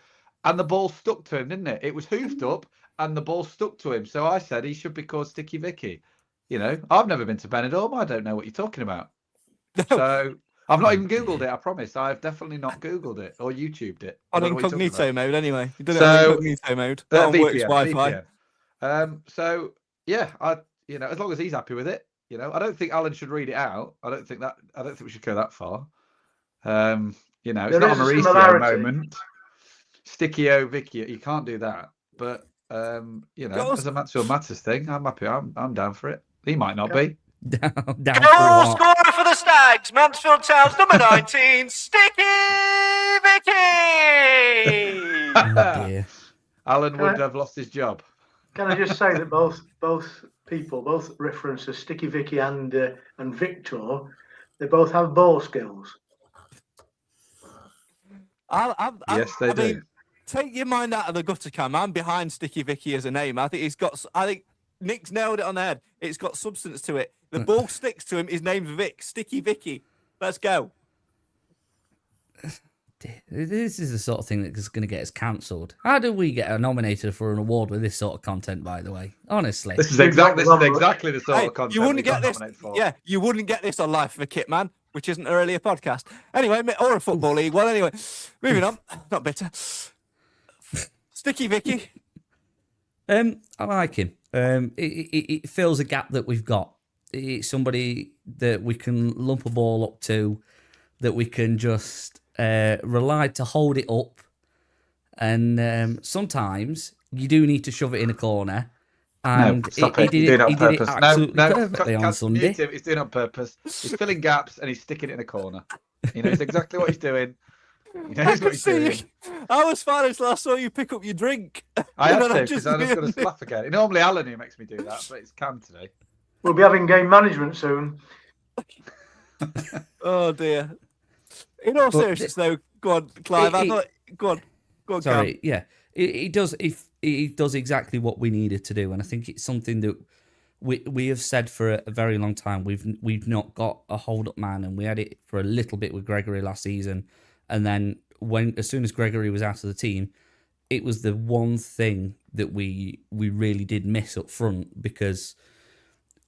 and the ball stuck to him, didn't it? It was hoofed up, and the ball stuck to him. So I said he should be called Sticky Vicky. I've never been to Benidorm. I don't know what you're talking about. So I've not even Googled it. I promise. I've definitely not Googled it or YouTubed it. On incognito mode, anyway. You did it on incognito mode. That on works Wi-Fi. So yeah, as long as he's happy with it. I don't think Alan should read it out. I don't think we should go that far. It's not a Mauricio moment. Sticky-O Vicky, you can't do that. But as a Mansfield Matters thing, I'm happy. I'm down for it. He might not be. Down Goal scorer for the Stags, Mansfield Town's number 19, Sticky Vicky. Oh, dear. Alan would have lost his job. Can I just say that both references Sticky Vicky and Victor, they both have ball skills. Yes, they do. Mean, take your mind out of the gutter cam. I'm behind Sticky Vicky as a name. I think Nick's nailed it on the head. It's got substance to it. The ball sticks to him. His name's Vic. Sticky Vicky. Let's go. This is the sort of thing that's going to get us cancelled. How do we get nominated for an award with this sort of content, by the way? Honestly. This is exactly the sort of content you wouldn't get this. For. Yeah, you wouldn't get this on Life of a Kit Man, which isn't an earlier podcast. Anyway, or a football league. Well, anyway, moving on. Not bitter. Sticky Vicky. I like him. It fills a gap that we've got. It's somebody that we can lump a ball up to, that we can just rely to hold it up. And sometimes you do need to shove it in a corner. And he did it absolutely perfectly on Sunday. He's doing it on purpose. He's filling gaps and he's sticking it in a corner. He knows exactly what he's doing. He knows what he's doing. I was fine until I saw you pick up your drink. I had to, because I was going to laugh again. Normally Alan who makes me do that, but it's Cam today. We'll be having game management soon. Oh dear. In all seriousness, though, go on, Clive. Go on. Sorry, Cam. yeah, it does. It does exactly what we needed to do, and I think it's something that we have said for a very long time. We've not got a hold up man, and we had it for a little bit with Gregory last season, and then as soon as Gregory was out of the team, it was the one thing that we really did miss up front, because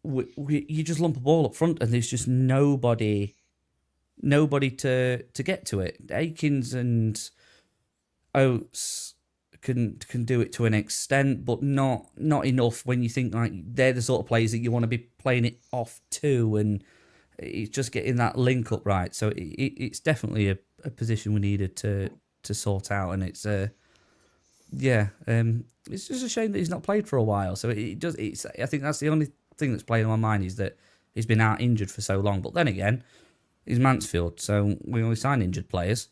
you just lump a ball up front and there's just nobody to get to it. Akins and Oates can do it to an extent, but not enough when you think like they're the sort of players that you want to be playing it off to, and it's just getting that link up right. So it's definitely a position we needed to sort out, and it's it's just a shame that he's not played for a while. So I think that's the only thing that's playing on my mind, is that he's been out injured for so long. But then again, he's Mansfield, so we only sign injured players.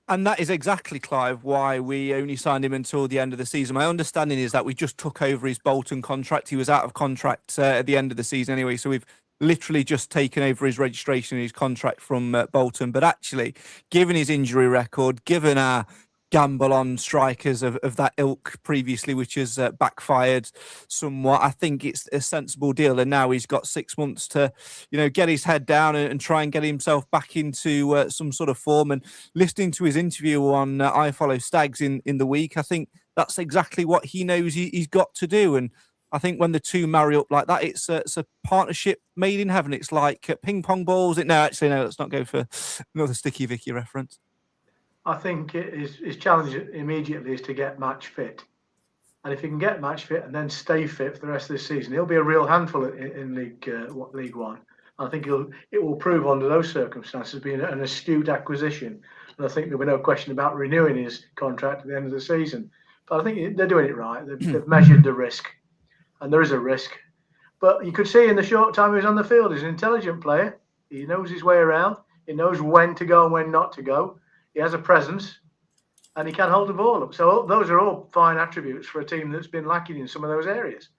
And that is exactly, Clive, why we only signed him until the end of the season. My understanding is that we just took over his Bolton contract. He was out of contract at the end of the season anyway, so we've literally just taken over his registration and his contract from Bolton. But actually, given his injury record, given our gamble on strikers of that ilk previously, which has backfired somewhat, I think it's a sensible deal. And now he's got 6 months to, get his head down and try and get himself back into some sort of form. And listening to his interview on I Follow Stags in the week, I think that's exactly what he knows he's got to do. And I think when the two marry up like that, it's a partnership made in heaven. It's like ping pong balls. No, let's not go for another Sticky Vicky reference. I think his challenge immediately is to get match fit. And if he can get match fit and then stay fit for the rest of the season, he'll be a real handful in League One. I think it will prove under those circumstances being an astute acquisition. And I think there'll be no question about renewing his contract at the end of the season. But I think they're doing it right. They've measured the risk, and there is a risk. But you could see in the short time he was on the field, he's an intelligent player. He knows his way around. He knows when to go and when not to go. He has a presence, and he can hold the ball up. So those are all fine attributes for a team that's been lacking in some of those areas.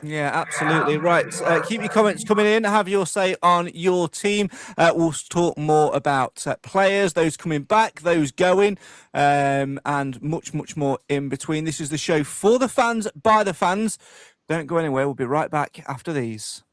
Yeah, absolutely. Right. Keep your comments coming in. Have your say on your team. We'll talk more about players, those coming back, those going, and much, much more in between. This is the show for the fans, by the fans. Don't go anywhere. We'll be right back after these.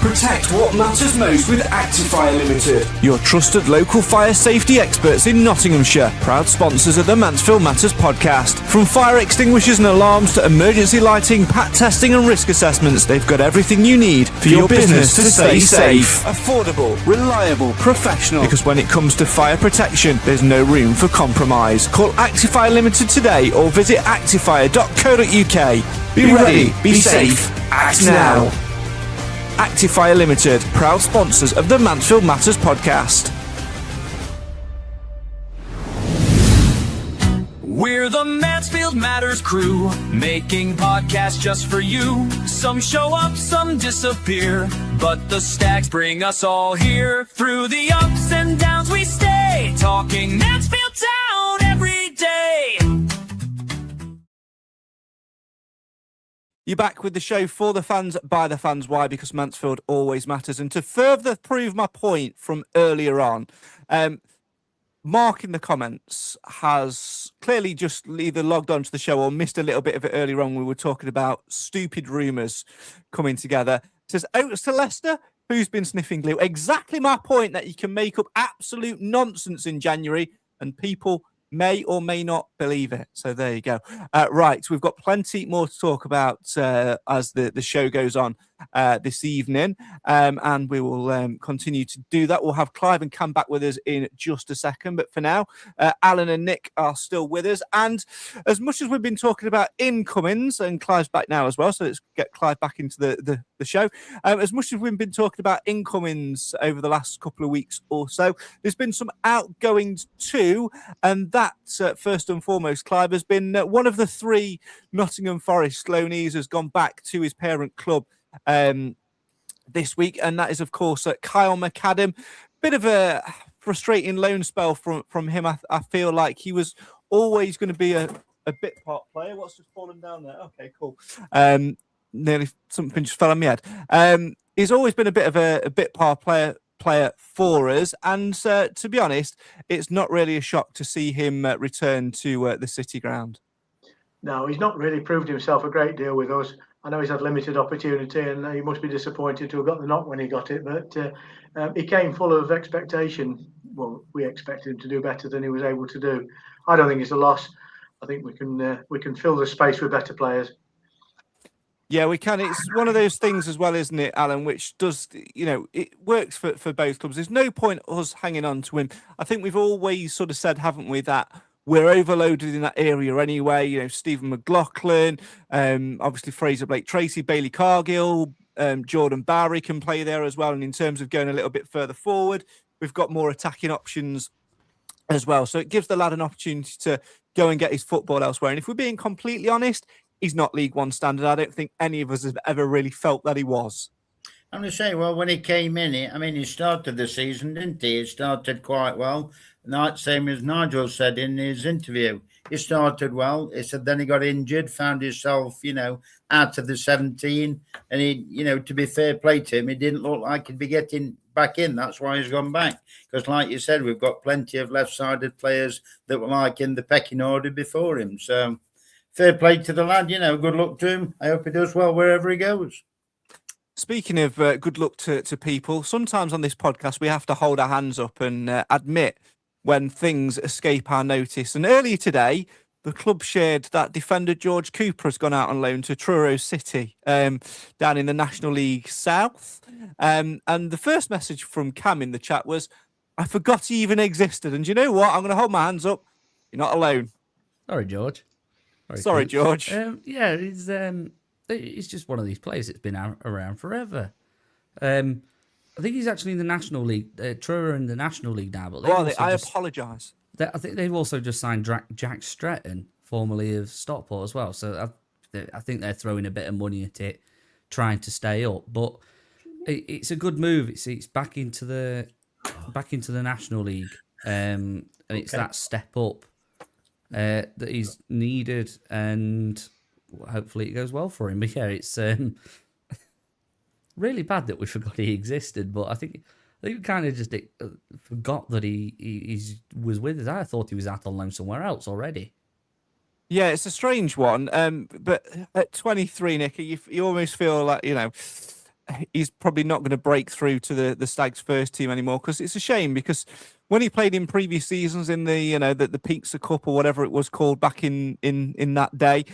Protect what matters most with Actifire Limited, your trusted local fire safety experts in Nottinghamshire. Proud sponsors of the Mansfield Matters Podcast. From fire extinguishers and alarms to emergency lighting, pat testing and risk assessments, they've got everything you need for your business to stay safe. Affordable, reliable, professional. Because when it comes to fire protection, there's no room for compromise. Call Actifire Limited today or visit actifire.co.uk. Be ready, be safe, act now. Actifire Limited, proud sponsors of the Mansfield Matters Podcast. We're the Mansfield Matters crew, making podcasts just for you. Some show up, some disappear, but the Stags bring us all here. Through the ups and downs we stay, talking Mansfield Town every day. You're back with the show for the fans, by the fans. Why? Because Mansfield always matters. And to further prove my point from earlier on, Mark in the comments has clearly just either logged onto the show or missed a little bit of it earlier on. We were talking about stupid rumours coming together. It says, Oates to Leicester, who's been sniffing glue? Exactly my point, that you can make up absolute nonsense in January and people may or may not believe it. So there you go. Right, we've got plenty more to talk about as the show goes on this evening, and we will continue to do that. We'll have Clive and Cam back with us in just a second, but for now, Alan and Nick are still with us. And as much as we've been talking about incomings, and Clive's back now as well, so let's get Clive back into the show. As much as we've been talking about incomings over the last couple of weeks or so, there's been some outgoings too, and that first and foremost, Clive, has been one of the three Nottingham Forest loanees has gone back to his parent club this week, and that is of course Kyle McAdam. Bit of a frustrating loan spell from him. I feel like he was always going to be a bit part player. What's just fallen down there? Okay, cool. Nearly something just fell on my head. He's always been a bit of a bit part player for us, and to be honest, it's not really a shock to see him return to the City ground. No, he's not really proved himself a great deal with us. I know he's had limited opportunity, and he must be disappointed to have got the knock when he got it, but he came full of expectation. Well, we expected him to do better than he was able to do. I don't think it's a loss. I think we can fill the space with better players. Yeah, we can. It's one of those things as well, isn't it, Alan, which does, it works for both clubs. There's no point us hanging on to him. I think we've always sort of said, haven't we, that we're overloaded in that area anyway. Stephen McLaughlin, obviously Fraser Blake Tracy, Bailey Cargill, Jordan Barry can play there as well. And in terms of going a little bit further forward, we've got more attacking options as well. So it gives the lad an opportunity to go and get his football elsewhere. And if we're being completely honest, he's not League One standard. I don't think any of us have ever really felt that he was. I'm going to say, well, when he came in, he started the season, didn't he? He started quite well. Same as Nigel said in his interview. He started well. He said then he got injured, found himself, out of the 17. And he, to be fair play to him, he didn't look like he'd be getting back in. That's why he's gone back. Because like you said, we've got plenty of left-sided players that were like in the pecking order before him. So fair play to the lad, good luck to him. I hope he does well wherever he goes. Speaking of good luck to people, sometimes on this podcast we have to hold our hands up and admit when things escape our notice. And earlier today, the club shared that defender George Cooper has gone out on loan to Truro City down in the National League South. And the first message from Cam in the chat was, I forgot he even existed. And you know what? I'm going to hold my hands up. You're not alone. Sorry, George. Sorry, George. Yeah, he's just one of these players that's been around forever. I think he's actually in the National League. Truro in the National League now. But I apologise. I think they've also just signed Jack Stretton, formerly of Stockport as well. So I think they're throwing a bit of money at it, trying to stay up. But it's a good move. It's back into the National League, and it's that step up that he's needed, and hopefully it goes well for him. But yeah, it's really bad that we forgot he existed. But I think we kind of just forgot that he was with us. I thought he was out on loan somewhere else already. Yeah, it's a strange one. But at 23, Nicky, you almost feel like, he's probably not going to break through to the Stags first team anymore, because it's a shame, because when he played in previous seasons in the Pizza Cup or whatever it was called back in that day,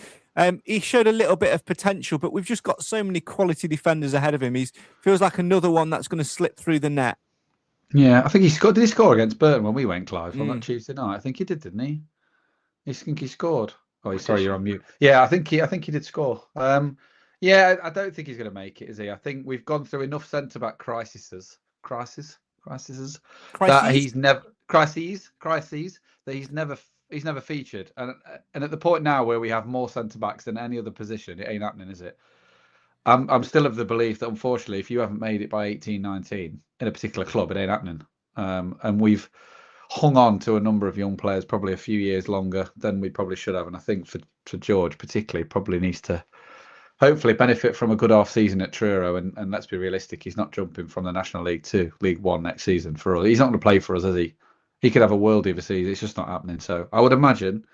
he showed a little bit of potential, but we've just got so many quality defenders ahead of him. He feels like another one that's going to slip through the net. Yeah, I think he scored. Did he score against Burton when we went, Clive, on that Tuesday night? I think he did, didn't he? I think he scored. Oh, sorry, you're on mute. Yeah, I think he did score. Yeah, I don't think he's going to make it, is he? I think we've gone through enough centre-back crises that he's never featured. And at the point now where we have more centre-backs than any other position, it ain't happening, is it? I'm still of the belief that, unfortunately, if you haven't made it by 18, 19 in a particular club, it ain't happening. And we've hung on to a number of young players probably a few years longer than we probably should have. And I think for George particularly, probably needs to hopefully benefit from a good off season at Truro. And let's be realistic, he's not jumping from the National League to League One next season for us. He's not going to play for us, is he? He could have a worldie of a season. It's just not happening. So I would imagine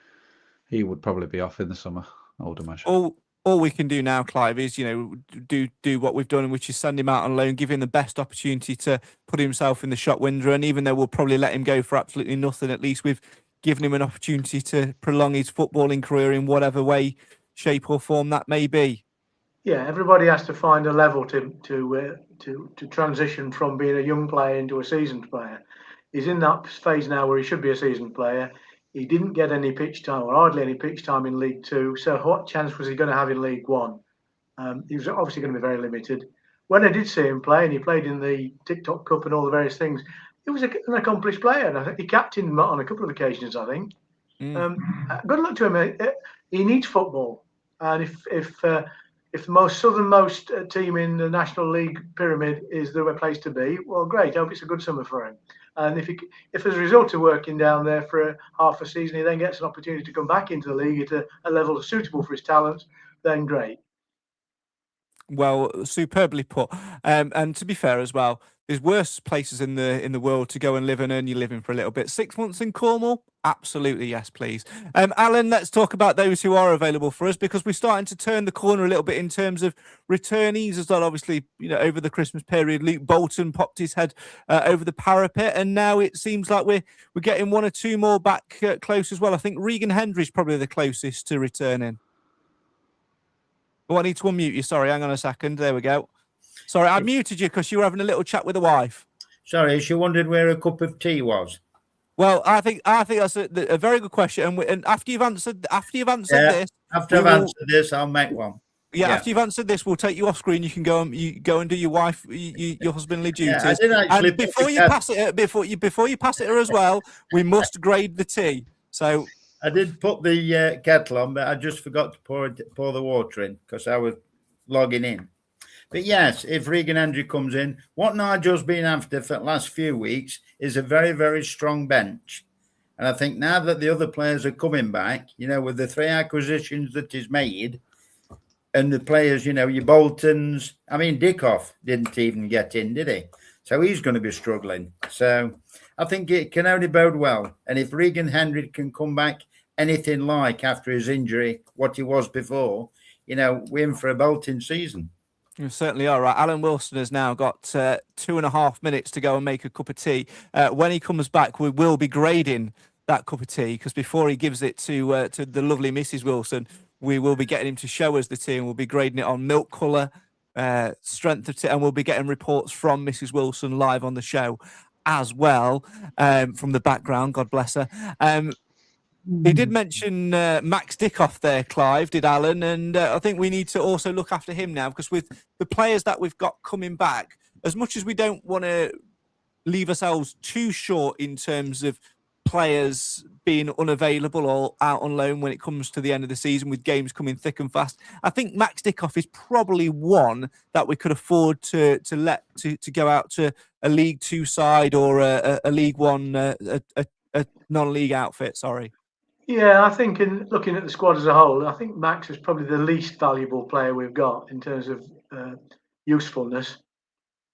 he would probably be off in the summer. I would imagine. All we can do now, Clive, is do what we've done, which is send him out on loan, give him the best opportunity to put himself in the shop window. And even though we'll probably let him go for absolutely nothing, at least we've given him an opportunity to prolong his footballing career in whatever way, shape, or form that may be. Yeah, everybody has to find a level to transition from being a young player into a seasoned player. He's in that phase now where he should be a seasoned player. He didn't get any pitch time, or hardly any pitch time in League Two. So what chance was he going to have in League One? He was obviously going to be very limited. When I did see him play, and he played in the TikTok Cup and all the various things, he was an accomplished player. And I think he captained on a couple of occasions, I think. Good luck to him. He needs football. And if the southernmost team in the National League pyramid is the place to be, well, great. I hope it's a good summer for him. And if as a result of working down there for half a season, he then gets an opportunity to come back into the league at a level suitable for his talents, then great. Well, superbly put. And to be fair as well, there's worse places in the world to go and live and earn your living for a little bit. 6 months in Cornwall? Absolutely, yes, please. Alan, let's talk about those who are available for us, because we're starting to turn the corner a little bit in terms of returnees as well. Obviously, over the Christmas period, Luke Bolton popped his head over the parapet, and now it seems like we're getting one or two more back close as well. I think Regan Hendry's probably the closest to returning. Oh, I need to unmute you. Sorry, hang on a second. There we go. Sorry, I muted you because you were having a little chat with the wife. Sorry, she wondered where a cup of tea was. Well, I think that's a very good question. And after you've answered this, after I've answered this, I'll make one. Yeah, after you've answered this, we'll take you off screen. You can go and do your wife, your husbandly duties. Yeah, I did actually. And before you pass it her as well, we must grade the tea. So I did put the kettle on, but I just forgot to pour the water in because I was logging in. But yes, if Regan Hendry comes in, what Nigel's been after for the last few weeks is a very, very strong bench. And I think now that the other players are coming back, with the 3 acquisitions that he's made and the players, your Boltons, Dickoff didn't even get in, did he? So he's going to be struggling. So I think it can only bode well. And if Regan Hendry can come back anything like after his injury, what he was before, we're in for a belting season. You certainly are right. Alan Wilson has now got 2.5 minutes to go and make a cup of tea. When he comes back, we will be grading that cup of tea, because before he gives it to the lovely Mrs. Wilson, we will be getting him to show us the tea, and we'll be grading it on milk colour, strength of tea, and we'll be getting reports from Mrs. Wilson live on the show as well, from the background. God bless her. He did mention Max Dickoff there, Clive, did Alan, and I think we need to also look after him now, because with the players that we've got coming back, as much as we don't want to leave ourselves too short in terms of players being unavailable or out on loan when it comes to the end of the season with games coming thick and fast, I think Max Dickoff is probably one that we could afford to let to go out to a League Two side or a League One, a non-league outfit, sorry. Yeah, I think in looking at the squad as a whole, I think Max is probably the least valuable player we've got in terms of usefulness.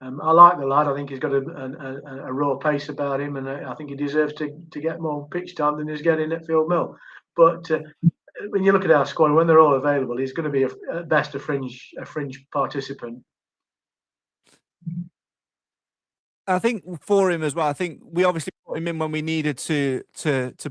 I like the lad. I think he's got a raw pace about him, and I think he deserves to get more pitch time than he's getting at Field Mill. But when you look at our squad, when they're all available, he's going to be at best a fringe participant. I think for him as well, I think we obviously brought him in when we needed to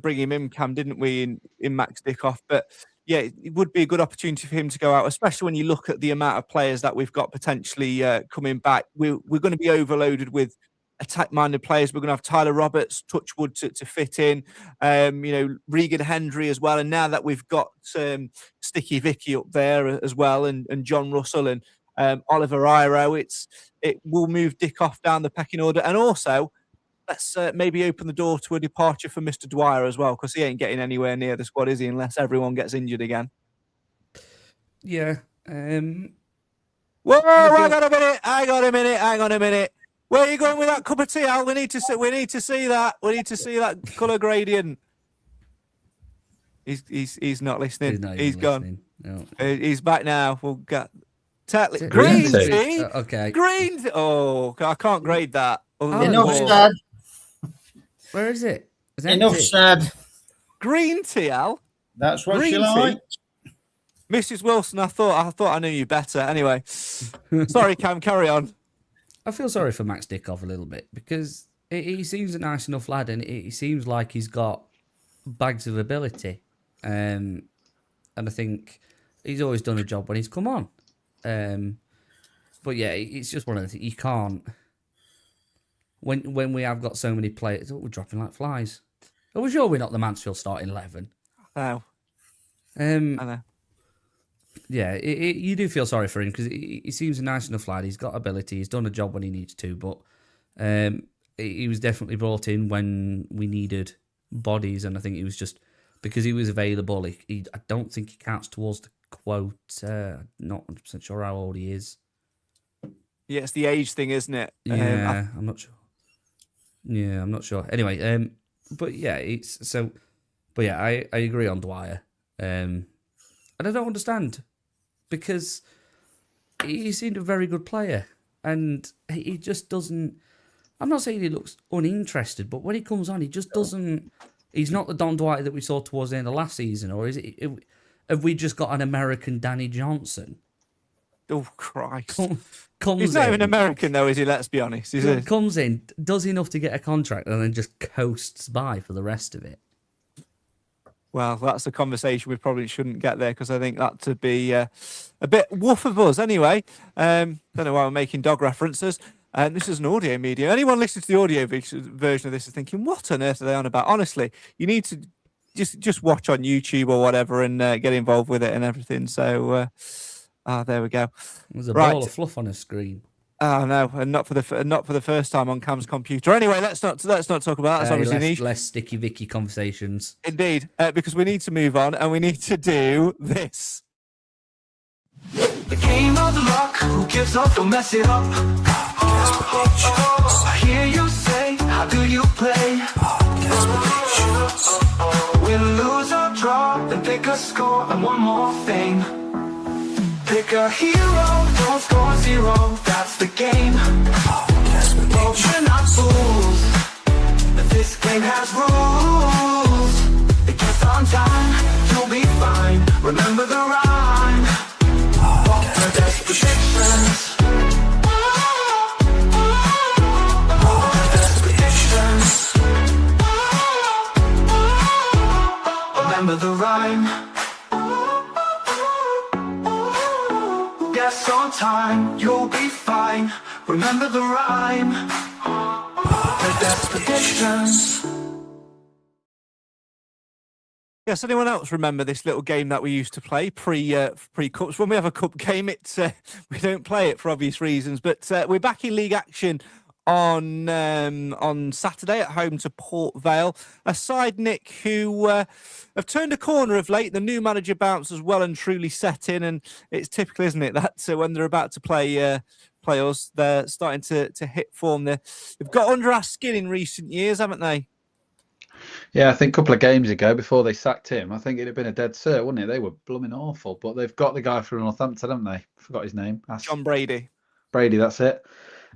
bring him in, Cam, didn't we, in Max Dickoff? But yeah, it would be a good opportunity for him to go out, especially when you look at the amount of players that we've got potentially coming back. We're going to be overloaded with attack-minded players. We're going to have Tyler Roberts, Touchwood to fit in, Regan Hendry as well. And now that we've got Sticky Vicky up there as well, and John Russell and Oliver Iro, it will move Dickoff down the pecking order. And also, let's maybe open the door to a departure for Mr. Dwyer as well, because he ain't getting anywhere near the squad, is he, unless everyone gets injured again. Yeah. Whoa, hang on a minute. Where are you going with that cup of tea, Al? We need to see that. We need to see that colour gradient. He's not listening. He's gone. No. He's back now. We'll get Green tea. Okay. Green tea. Oh, I can't grade that. Enough said. Where is it? Enough said. Green tea, Al. That's what Green she liked. Mrs. Wilson, I thought I knew you better. Anyway, sorry, Cam, carry on. I feel sorry for Max Dickoff a little bit, because he seems a nice enough lad, and he seems like he's got bags of ability. And I think he's always done a job when he's come on. But yeah, it's just one of the things you can't. When we have got so many players, we're dropping like flies. Are we sure we're not the Mansfield starting 11? No. I know. Yeah, you do feel sorry for him, because he seems a nice enough lad. He's got ability. He's done a job when he needs to, but he was definitely brought in when we needed bodies, and I think he was just because he was available. I don't think he counts towards the quote. Not 100% sure how old he is. Yeah, it's the age thing, isn't it? Yeah, I'm not sure. Yeah, I'm not sure. Anyway, but yeah, I agree on Dwyer. And I don't understand, because he seemed a very good player, and he just doesn't. I'm not saying he looks uninterested, but when he comes on, he just doesn't. He's not the Don Dwyer that we saw towards the end of last season, or is it? Have we just got an American Danny Johnson? Oh Christ! He's not even American though, is he? Let's be honest. Comes in, does enough to get a contract, and then just coasts by for the rest of it. Well, that's a conversation we probably shouldn't get there, because I think that to be a bit woof of us. Anyway, don't know why we're making dog references. This is an audio medium. Anyone listening to the audio version of this is thinking, what on earth are they on about? Honestly, you need to just watch on YouTube or whatever and get involved with it and everything. So, there we go. There's a ball of fluff on a screen. Oh no, and not for the first time on Cam's computer. Anyway, let's not talk about that. That's obviously niche. Less sticky Vicky conversations. Indeed, because we need to move on and we need to do this. The game of luck, who gives up, don't mess it up. I hear you say, how do you play? Win, lose or draw, then pick a score and one more thing. Pick a hero, don't score zero, that's the game. But we're not fools, this game has rules. It gets on time, you'll be fine. Remember the rhyme. Walk the best predictions. Walk the best predictions. Remember the rhyme. Guess on time, you'll be fine. Remember the rhyme. The best predictions. Yes, anyone else remember this little game that we used to play pre-cups? When we have a cup game, we don't play it for obvious reasons. But we're back in league action on Saturday at home to Port Vale. A side, Nick, who have turned a corner of late. The new manager bounce has well and truly set in, and it's typical, isn't it, that when they're about to play us, they're starting to hit form. They've got under our skin in recent years, haven't they? Yeah, I think a couple of games ago, before they sacked him, I think it'd have been a dead cert, wouldn't it? They were blooming awful, but they've got the guy from Northampton, haven't they? Forgot his name. John Brady. Brady, that's it.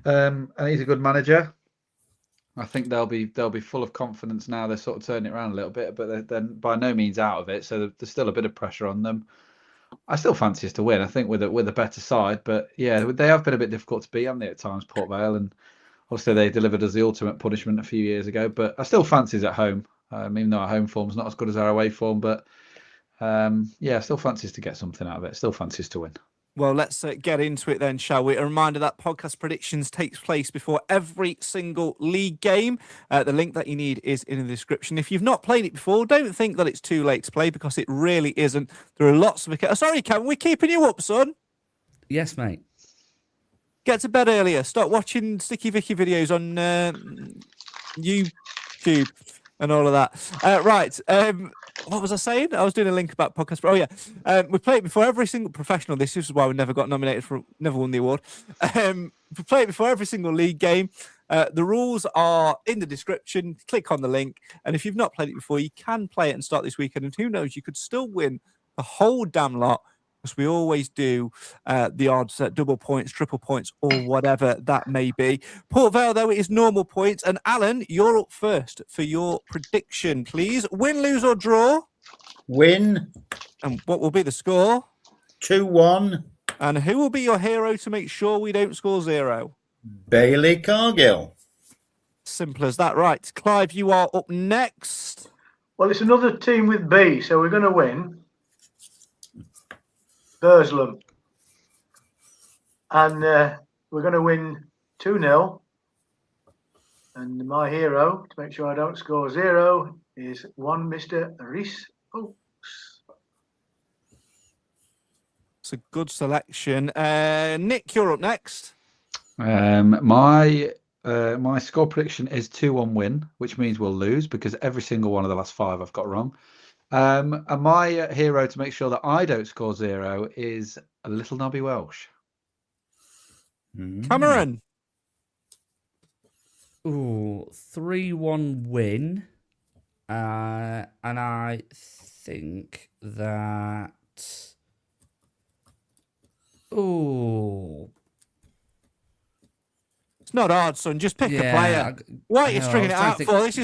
And he's a good manager. I think they'll be full of confidence now. They're sort of turning it around a little bit, but they're by no means out of it. So there's still a bit of pressure on them. I still fancy us to win. I think with a better side, but yeah, they have been a bit difficult to beat, haven't they, at times, Port Vale, and obviously they delivered us the ultimate punishment a few years ago. But I still fancy us at home, even though our home form's not as good as our away form. But yeah, still fancies to get something out of it. Still fancies to win. Well, let's get into it then, shall we? A reminder that podcast predictions takes place before every single league game. The link that you need is in the description. If you've not played it before, don't think that it's too late to play, because it really isn't. There are lots of... Sorry, Kevin, we're keeping you up, son. Yes, mate. Get to bed earlier. Start watching Sticky Vicky videos on YouTube and all of that. Right. What was I saying? I was doing a link about podcast. Oh, yeah. We play it before every single professional. This is why we never got nominated never won the award. We play it before every single league game. The rules are in the description. Click on the link. And if you've not played it before, you can play it and start this weekend. And who knows, you could still win the whole damn lot, because we always do the odds at double points, triple points, or whatever that may be. Port Vale, though, it is normal points. And Alan, you're up first for your prediction, please. Win, lose, or draw? Win. And what will be the score? 2-1. And who will be your hero to make sure we don't score 0? Bailey Cargill. Simple as that. Right, Clive, you are up next. Well, it's another team with B, so we're going to win. Burslem. And we're going to win 2-0. And my hero, to make sure I don't score 0, is one Mr. Rhys Oakes. It's a good selection. Nick, you're up next. My score prediction is 2-1 win, which means we'll lose, because every single one of the last 5 I've got wrong. And my hero to make sure that I don't score 0 is a little Nobby Welsh. Cameron. Ooh, 3-1 win. And I think that... Ooh. It's not hard, son. Just pick a player. Why are you stringing it out for? This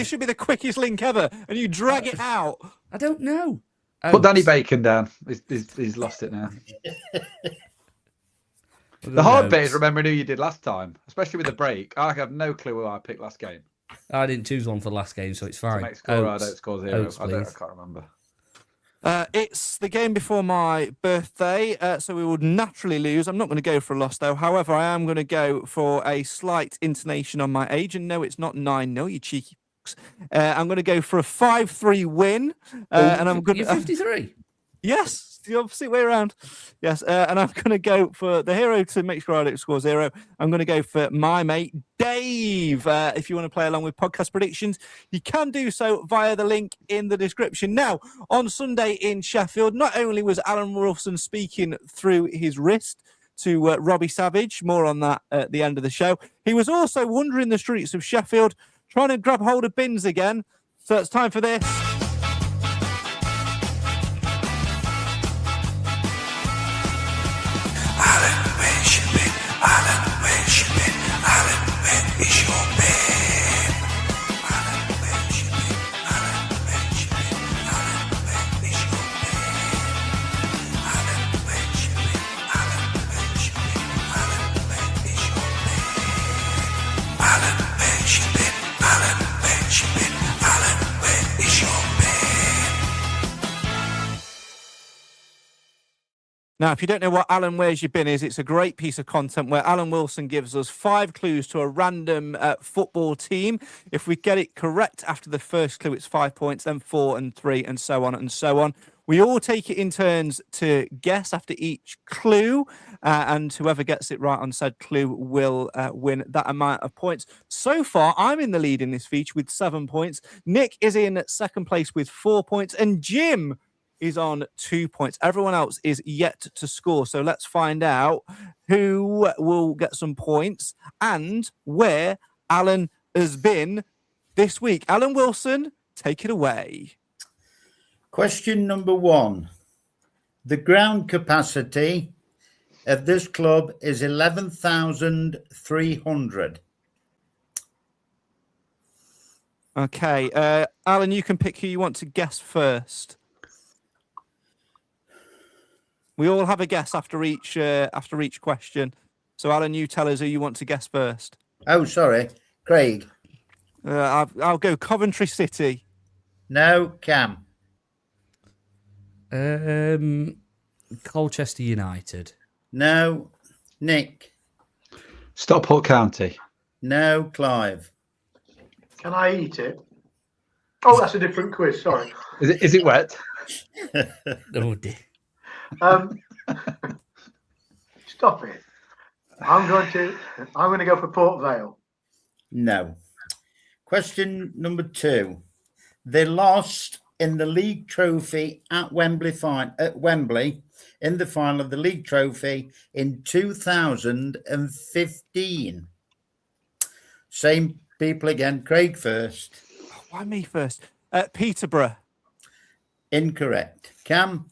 should be the quickest link ever, and you drag it out. I don't know. Put Danny Bacon down. He's lost it now. The hard bit is remembering who you did last time, especially with the break. I have no clue who I picked last game. I didn't choose one for the last game, so it's fine. I don't score 0. Oats, I can't remember. It's the game before my birthday, so we would naturally lose. I'm not going to go for a loss, though. However, I am going to go for a slight intonation on my age. And no, it's not 9-0, you cheeky fucks. I'm going to go for a 5-3 win. And I'm going You're 53. Yes, the opposite way around. Yes, and I'm going to go for the hero to make sure I don't score 0. I'm going to go for my mate, Dave. If you want to play along with podcast predictions, you can do so via the link in the description. Now, on Sunday in Sheffield, not only was Alan Wilson speaking through his wrist to Robbie Savage, more on that at the end of the show, he was also wandering the streets of Sheffield, trying to grab hold of bins again. So it's time for this. Now, if you don't know what Alan Where's You Been is, it's a great piece of content where Alan Wilson gives us 5 clues to a random football team. If we get it correct after the first clue, it's 5 points, then 4 and 3, and so on and so on. We all take it in turns to guess after each clue, and whoever gets it right on said clue will win that amount of points. So far, I'm in the lead in this feature with 7 points. Nick is in second place with 4 points, and Jim is on 2 points. Everyone else is yet to score. So let's find out who will get some points and where Alan has been this week. Alan Wilson, take it away. Question number 1. The ground capacity of this club is 11,300. Okay. Alan, you can pick who you want to guess first. We all have a guess after each question. So, Alan, you tell us who you want to guess first. Oh, sorry. Craig. I'll go Coventry City. No, Cam. Colchester United. No, Nick. Stockport County. No, Clive. Can I eat it? Oh, that's a different quiz. Sorry. Is it wet? Oh dear. Stop it. I'm going to go for Port Vale. No. Question number 2. They lost in the league trophy at Wembley in the final of the league trophy in 2015. Same people again. Craig first. Why me first? Peterborough. Incorrect. Cam.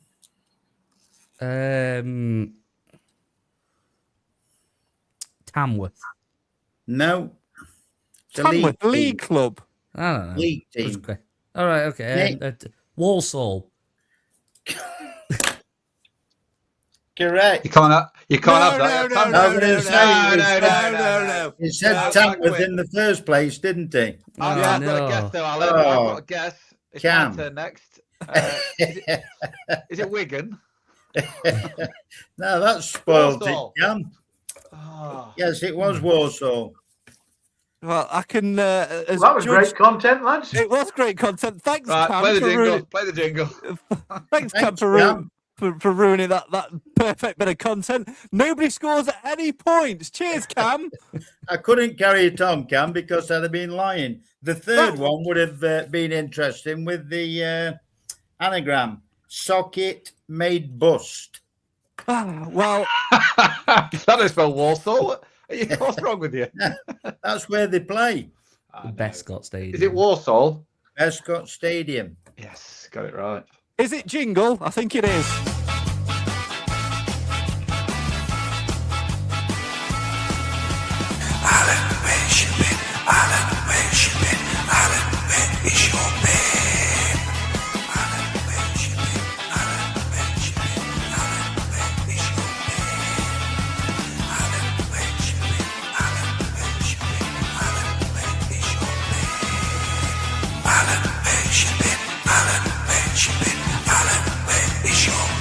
Tamworth. No. The Tamworth League team. Club. I don't know. League team. Okay. All right. Okay. Walsall. Correct. You can't have that. No. He said Tamworth in the first place, didn't he? I've got a guess though, Alan. I've got a guess. It's Cam. my turn next. Is it Wigan? No, that's spoiled Walsall. it, Cam. Oh. Yes, it was Warsaw. Well, I can. That was great content, lads. It was great content. Thanks, Right, Cam. play the for jingle. ruining- Play the jingle. Thanks, Cam, Thanks, for Cam. ruining that perfect bit of content. Nobody scores at any points. Cheers, Cam. I couldn't carry it on, Cam, because I'd have been lying. The third one would have been interesting with the anagram. Socket made bust. Well, That don't spell Warsaw. What's wrong with you? That's where they play. The Bescott Stadium. Is it Warsaw? Bescott Stadium. Yes, got it right. is it jingle? I think it is. Alan, where's you been? Alan, where's you been? Alan, where is your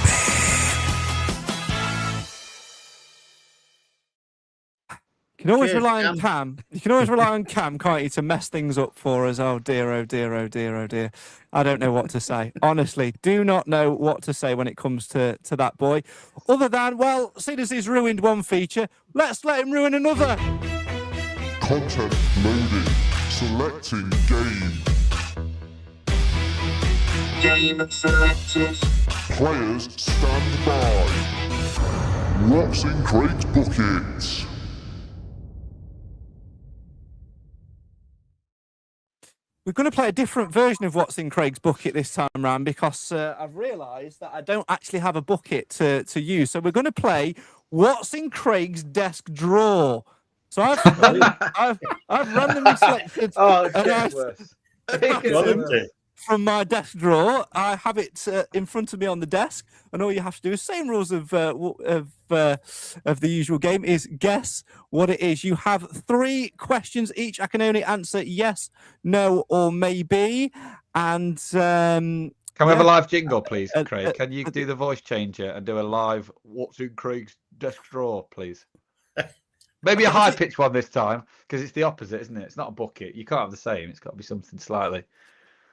been? can always Cheers, rely on Cam. Cam. You can always rely on Cam, can't you, to mess things up for us? Oh dear, oh dear, oh dear, oh dear. I don't know what to say. Honestly, do not know what to say when it comes to that boy. Other than, well, seeing as he's ruined one feature, let's let him ruin another. Content loading. Selecting game. Game selected. Players stand by. What's in Craig's bucket? We're going to play a different version of What's in Craig's bucket this time round because I've realised that I don't actually have a bucket to use. So we're going to play What's in Craig's desk drawer. So I've randomly selected from my desk drawer. I have it in front of me on the desk, and all you have to do is same rules of the usual game is guess what it is. You have 3 questions each. I can only answer yes, no, or maybe. And can we have a live jingle, please, Craig? Can you do the voice changer and do a live What's in Craig's desk drawer, please? Maybe a high pitched one this time, because it's the opposite, isn't it? It's not a bucket. You can't have the same. It's got to be something slightly.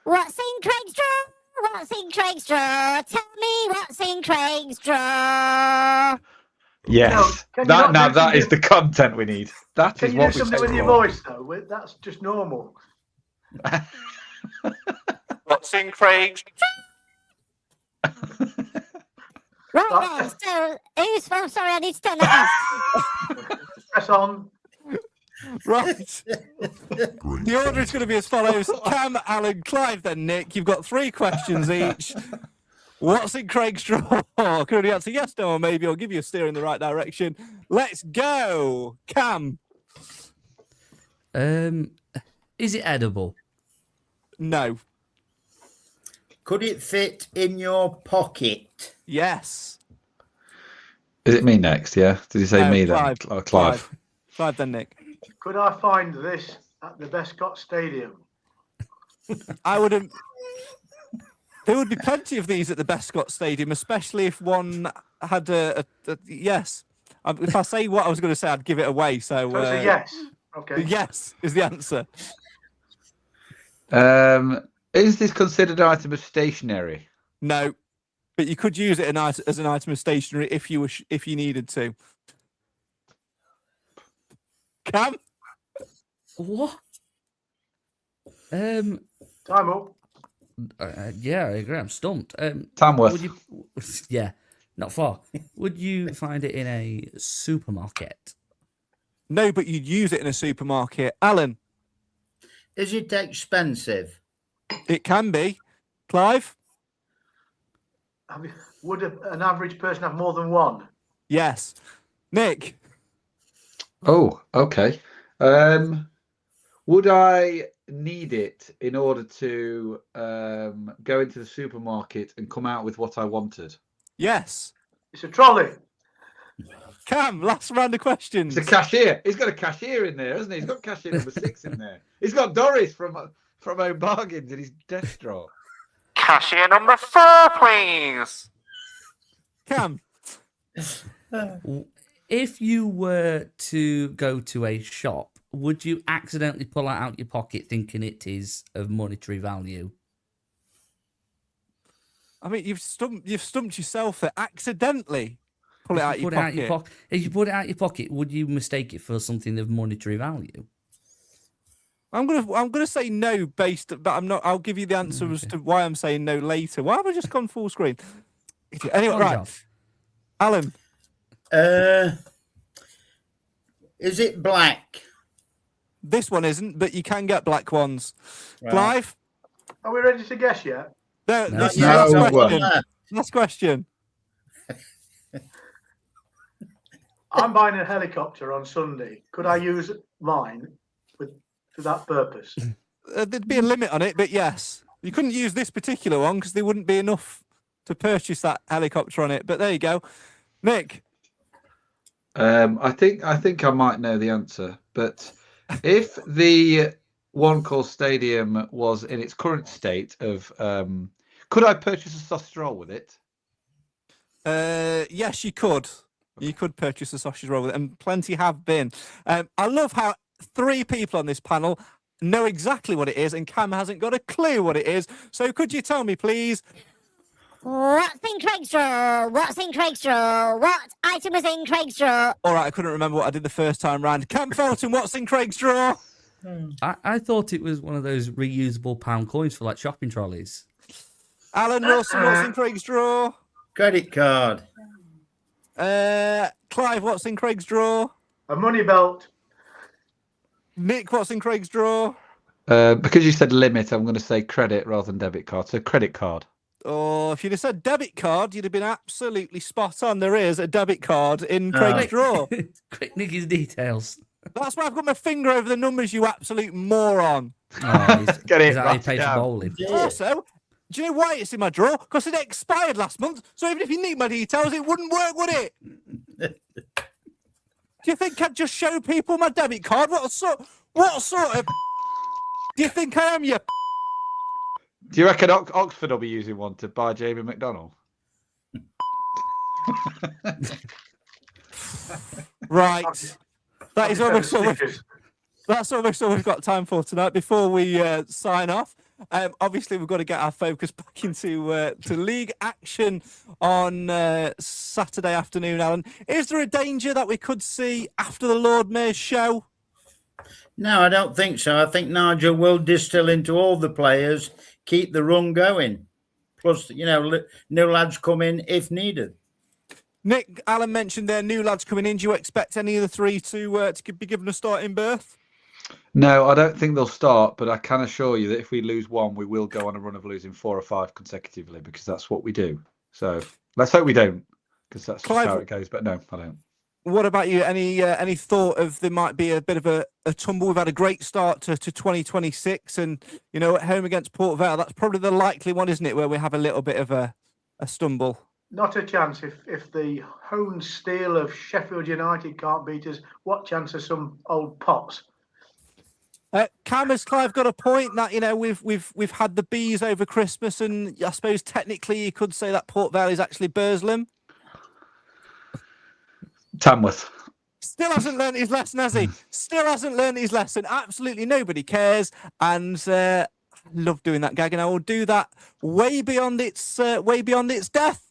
What's in Craig's drawer? What's in Craig's drawer? Tell me what's in Craig's drawer. Yes. No, that is the content we need. That is what we something with your voice though? That's just normal. What's in Craig's? Right then, so who's I'm sorry, I need to turn that off. Press on. Right. The order is going to be as follows: Cam, Alan, Clive, then Nick. You've got 3 questions each. What's in Craig's drawer? Can only answer yes, no, or maybe. I'll give you a steer in the right direction. Let's go, Cam. Is it edible? No. Could it fit in your pocket? Yes. Is it me next? Yeah. Did you say No, me Clive. then? Oh, Clive. Clive, then Nick. Could I find this at the Bescott Stadium? I wouldn't. There would be plenty of these at the Bescott Stadium, especially if one had a yes. If I say what I was going to say, I'd give it away. So So it's a yes. Okay. yes is the answer. Is this considered an item of stationery? No, but you could use it as an item of stationery if you needed to. Cam? What? Time up. Yeah, I agree. I'm stumped. Tamworth. Yeah, not far. Would you find it in a supermarket? No, but you'd use it in a supermarket. Alan? Is it expensive? It can be. Clive? Would an average person have more than one? Yes. Nick? Oh, okay. Would I need it in order to go into the supermarket and come out with what I wanted? Yes. It's a trolley. Cam, last round of questions. It's a cashier. He's got a cashier in there, hasn't he? He's got cashier number 6 in there. He's got Doris from Home Bargains in his desk drawer. Cashier number 4, please. Cam? If you were to go to a shop, would you accidentally pull it out your pocket thinking it is of monetary value? I mean, you've stumped yourself there. Accidentally pull it out your pocket. If you put it out your pocket, would you mistake it for something of monetary value? I'm gonna say no, but I'm not. I'll give you the answer as to why I'm saying no later. Why have I just gone full screen? Anyway, right, Alan. Is it black? This one isn't, but you can get black ones. Right. Clive? Are we ready to guess yet? No. No. Last question. I'm buying a helicopter on Sunday. Could I use mine for that purpose? There'd be a limit on it, but yes. You couldn't use this particular one because there wouldn't be enough to purchase that helicopter on it. But there you go. Nick? I think I might know the answer, but if the One Call Stadium was in its current state of, could I purchase a sausage roll with it? Yes, you could. You could purchase a sausage roll with it, and plenty have been. I love how 3 people on this panel know exactly what it is, and Cam hasn't got a clue what it is. So could you tell me, please? What's in Craig's drawer? What's in Craig's drawer? What item was in Craig's drawer? All right, I couldn't remember what I did the first time round. Cam Felton, what's in Craig's drawer? I thought it was one of those reusable pound coins for like shopping trolleys. Alan Wilson, what's in Craig's drawer? Credit card. Clive, what's in Craig's drawer? A money belt. Nick, what's in Craig's drawer? Because you said limit, I'm going to say credit rather than debit card. So credit card. Oh, if you'd have said debit card, you'd have been absolutely spot on. There is a debit card in Craig's drawer. Quick, Nicky's details. That's why I've got my finger over the numbers, you absolute moron. Oh, Get it, is that how you right, paid yeah. for bowling? Also, do you know why it's in my drawer? Because it expired last month. So even if you need my details, it wouldn't work, would it? Do you think I'd just show people my debit card? What sort of... Do you think I am, you... Do you reckon Oxford will be using one to buy Jamie McDonald? Right. That is almost all that's almost all we've got time for tonight. Before we sign off, obviously we've got to get our focus back into to league action on Saturday afternoon. Alan, is there a danger that we could see after the Lord Mayor's show? No, I don't think so. I think Nigel will distill into all the players, keep the run going. Plus, new lads come in if needed. Nick, Alan mentioned their new lads coming in. Do you expect any of the 3 to be given a starting berth? No, I don't think they'll start, but I can assure you that if we lose one, we will go on a run of losing 4 or 5 consecutively because that's what we do. So let's hope we don't, because that's just how it goes. But no, I don't. What about you? Any thought of there might be a bit of a tumble? We've had a great start to 2026, and at home against Port Vale, that's probably the likely one, isn't it, where we have a little bit of a stumble? Not a chance. If the hone steel of Sheffield United can't beat us, what chance are some old pots? Cam, has Clive got a point that we've had the bees over Christmas, and I suppose technically you could say that Port Vale is actually Burslem. Tamworth. Still hasn't learned his lesson, has he? Still hasn't learned his lesson. Absolutely nobody cares, and I love doing that gag, and I will do that way beyond its death.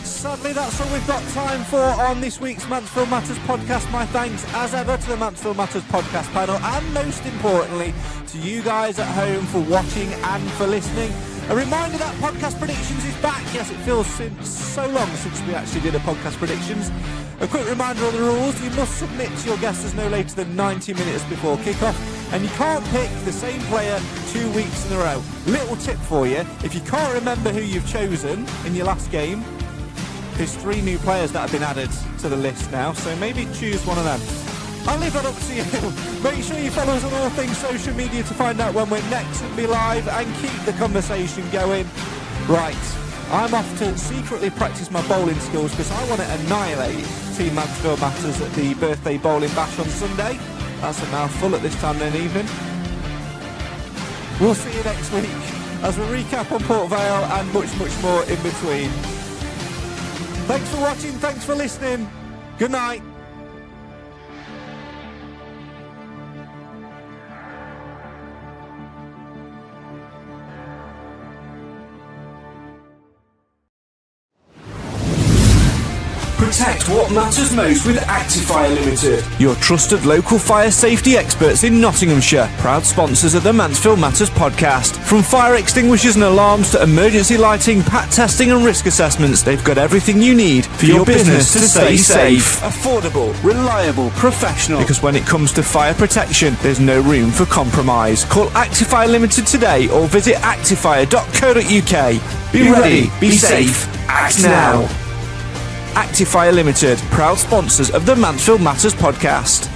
Sadly, that's all we've got time for on this week's Mansfield Matters podcast. My thanks, as ever, to the Mansfield Matters podcast panel, and most importantly, to you guys at home for watching and for listening. A reminder that Podcast Predictions is back. Yes, it feels so long since we actually did a Podcast Predictions. A quick reminder of the rules. You must submit to your guesses no later than 90 minutes before kickoff, and you can't pick the same player 2 weeks in a row. Little tip for you, if you can't remember who you've chosen in your last game, there's 3 new players that have been added to the list now, so maybe choose one of them. I'll leave that up to you. Make sure you follow us on all things social media to find out when we're next and be live, and keep the conversation going. Right, I'm off to secretly practice my bowling skills because I want to annihilate Team Mansfield Matters at the birthday bowling bash on Sunday. That's a mouthful at this time of the evening. We'll see you next week as we recap on Port Vale and much, much more in between. Thanks for watching, thanks for listening. Good night. Protect what matters most with Actifire Limited. Your trusted local fire safety experts in Nottinghamshire. Proud sponsors of the Mansfield Matters podcast. From fire extinguishers and alarms to emergency lighting, pat testing and risk assessments, they've got everything you need for your business to stay safe. Affordable, reliable, professional. Because when it comes to fire protection, there's no room for compromise. Call Actifire Limited today or visit actifire.co.uk. Be ready, be safe, act now. Actifire Limited, proud sponsors of the Mansfield Matters podcast.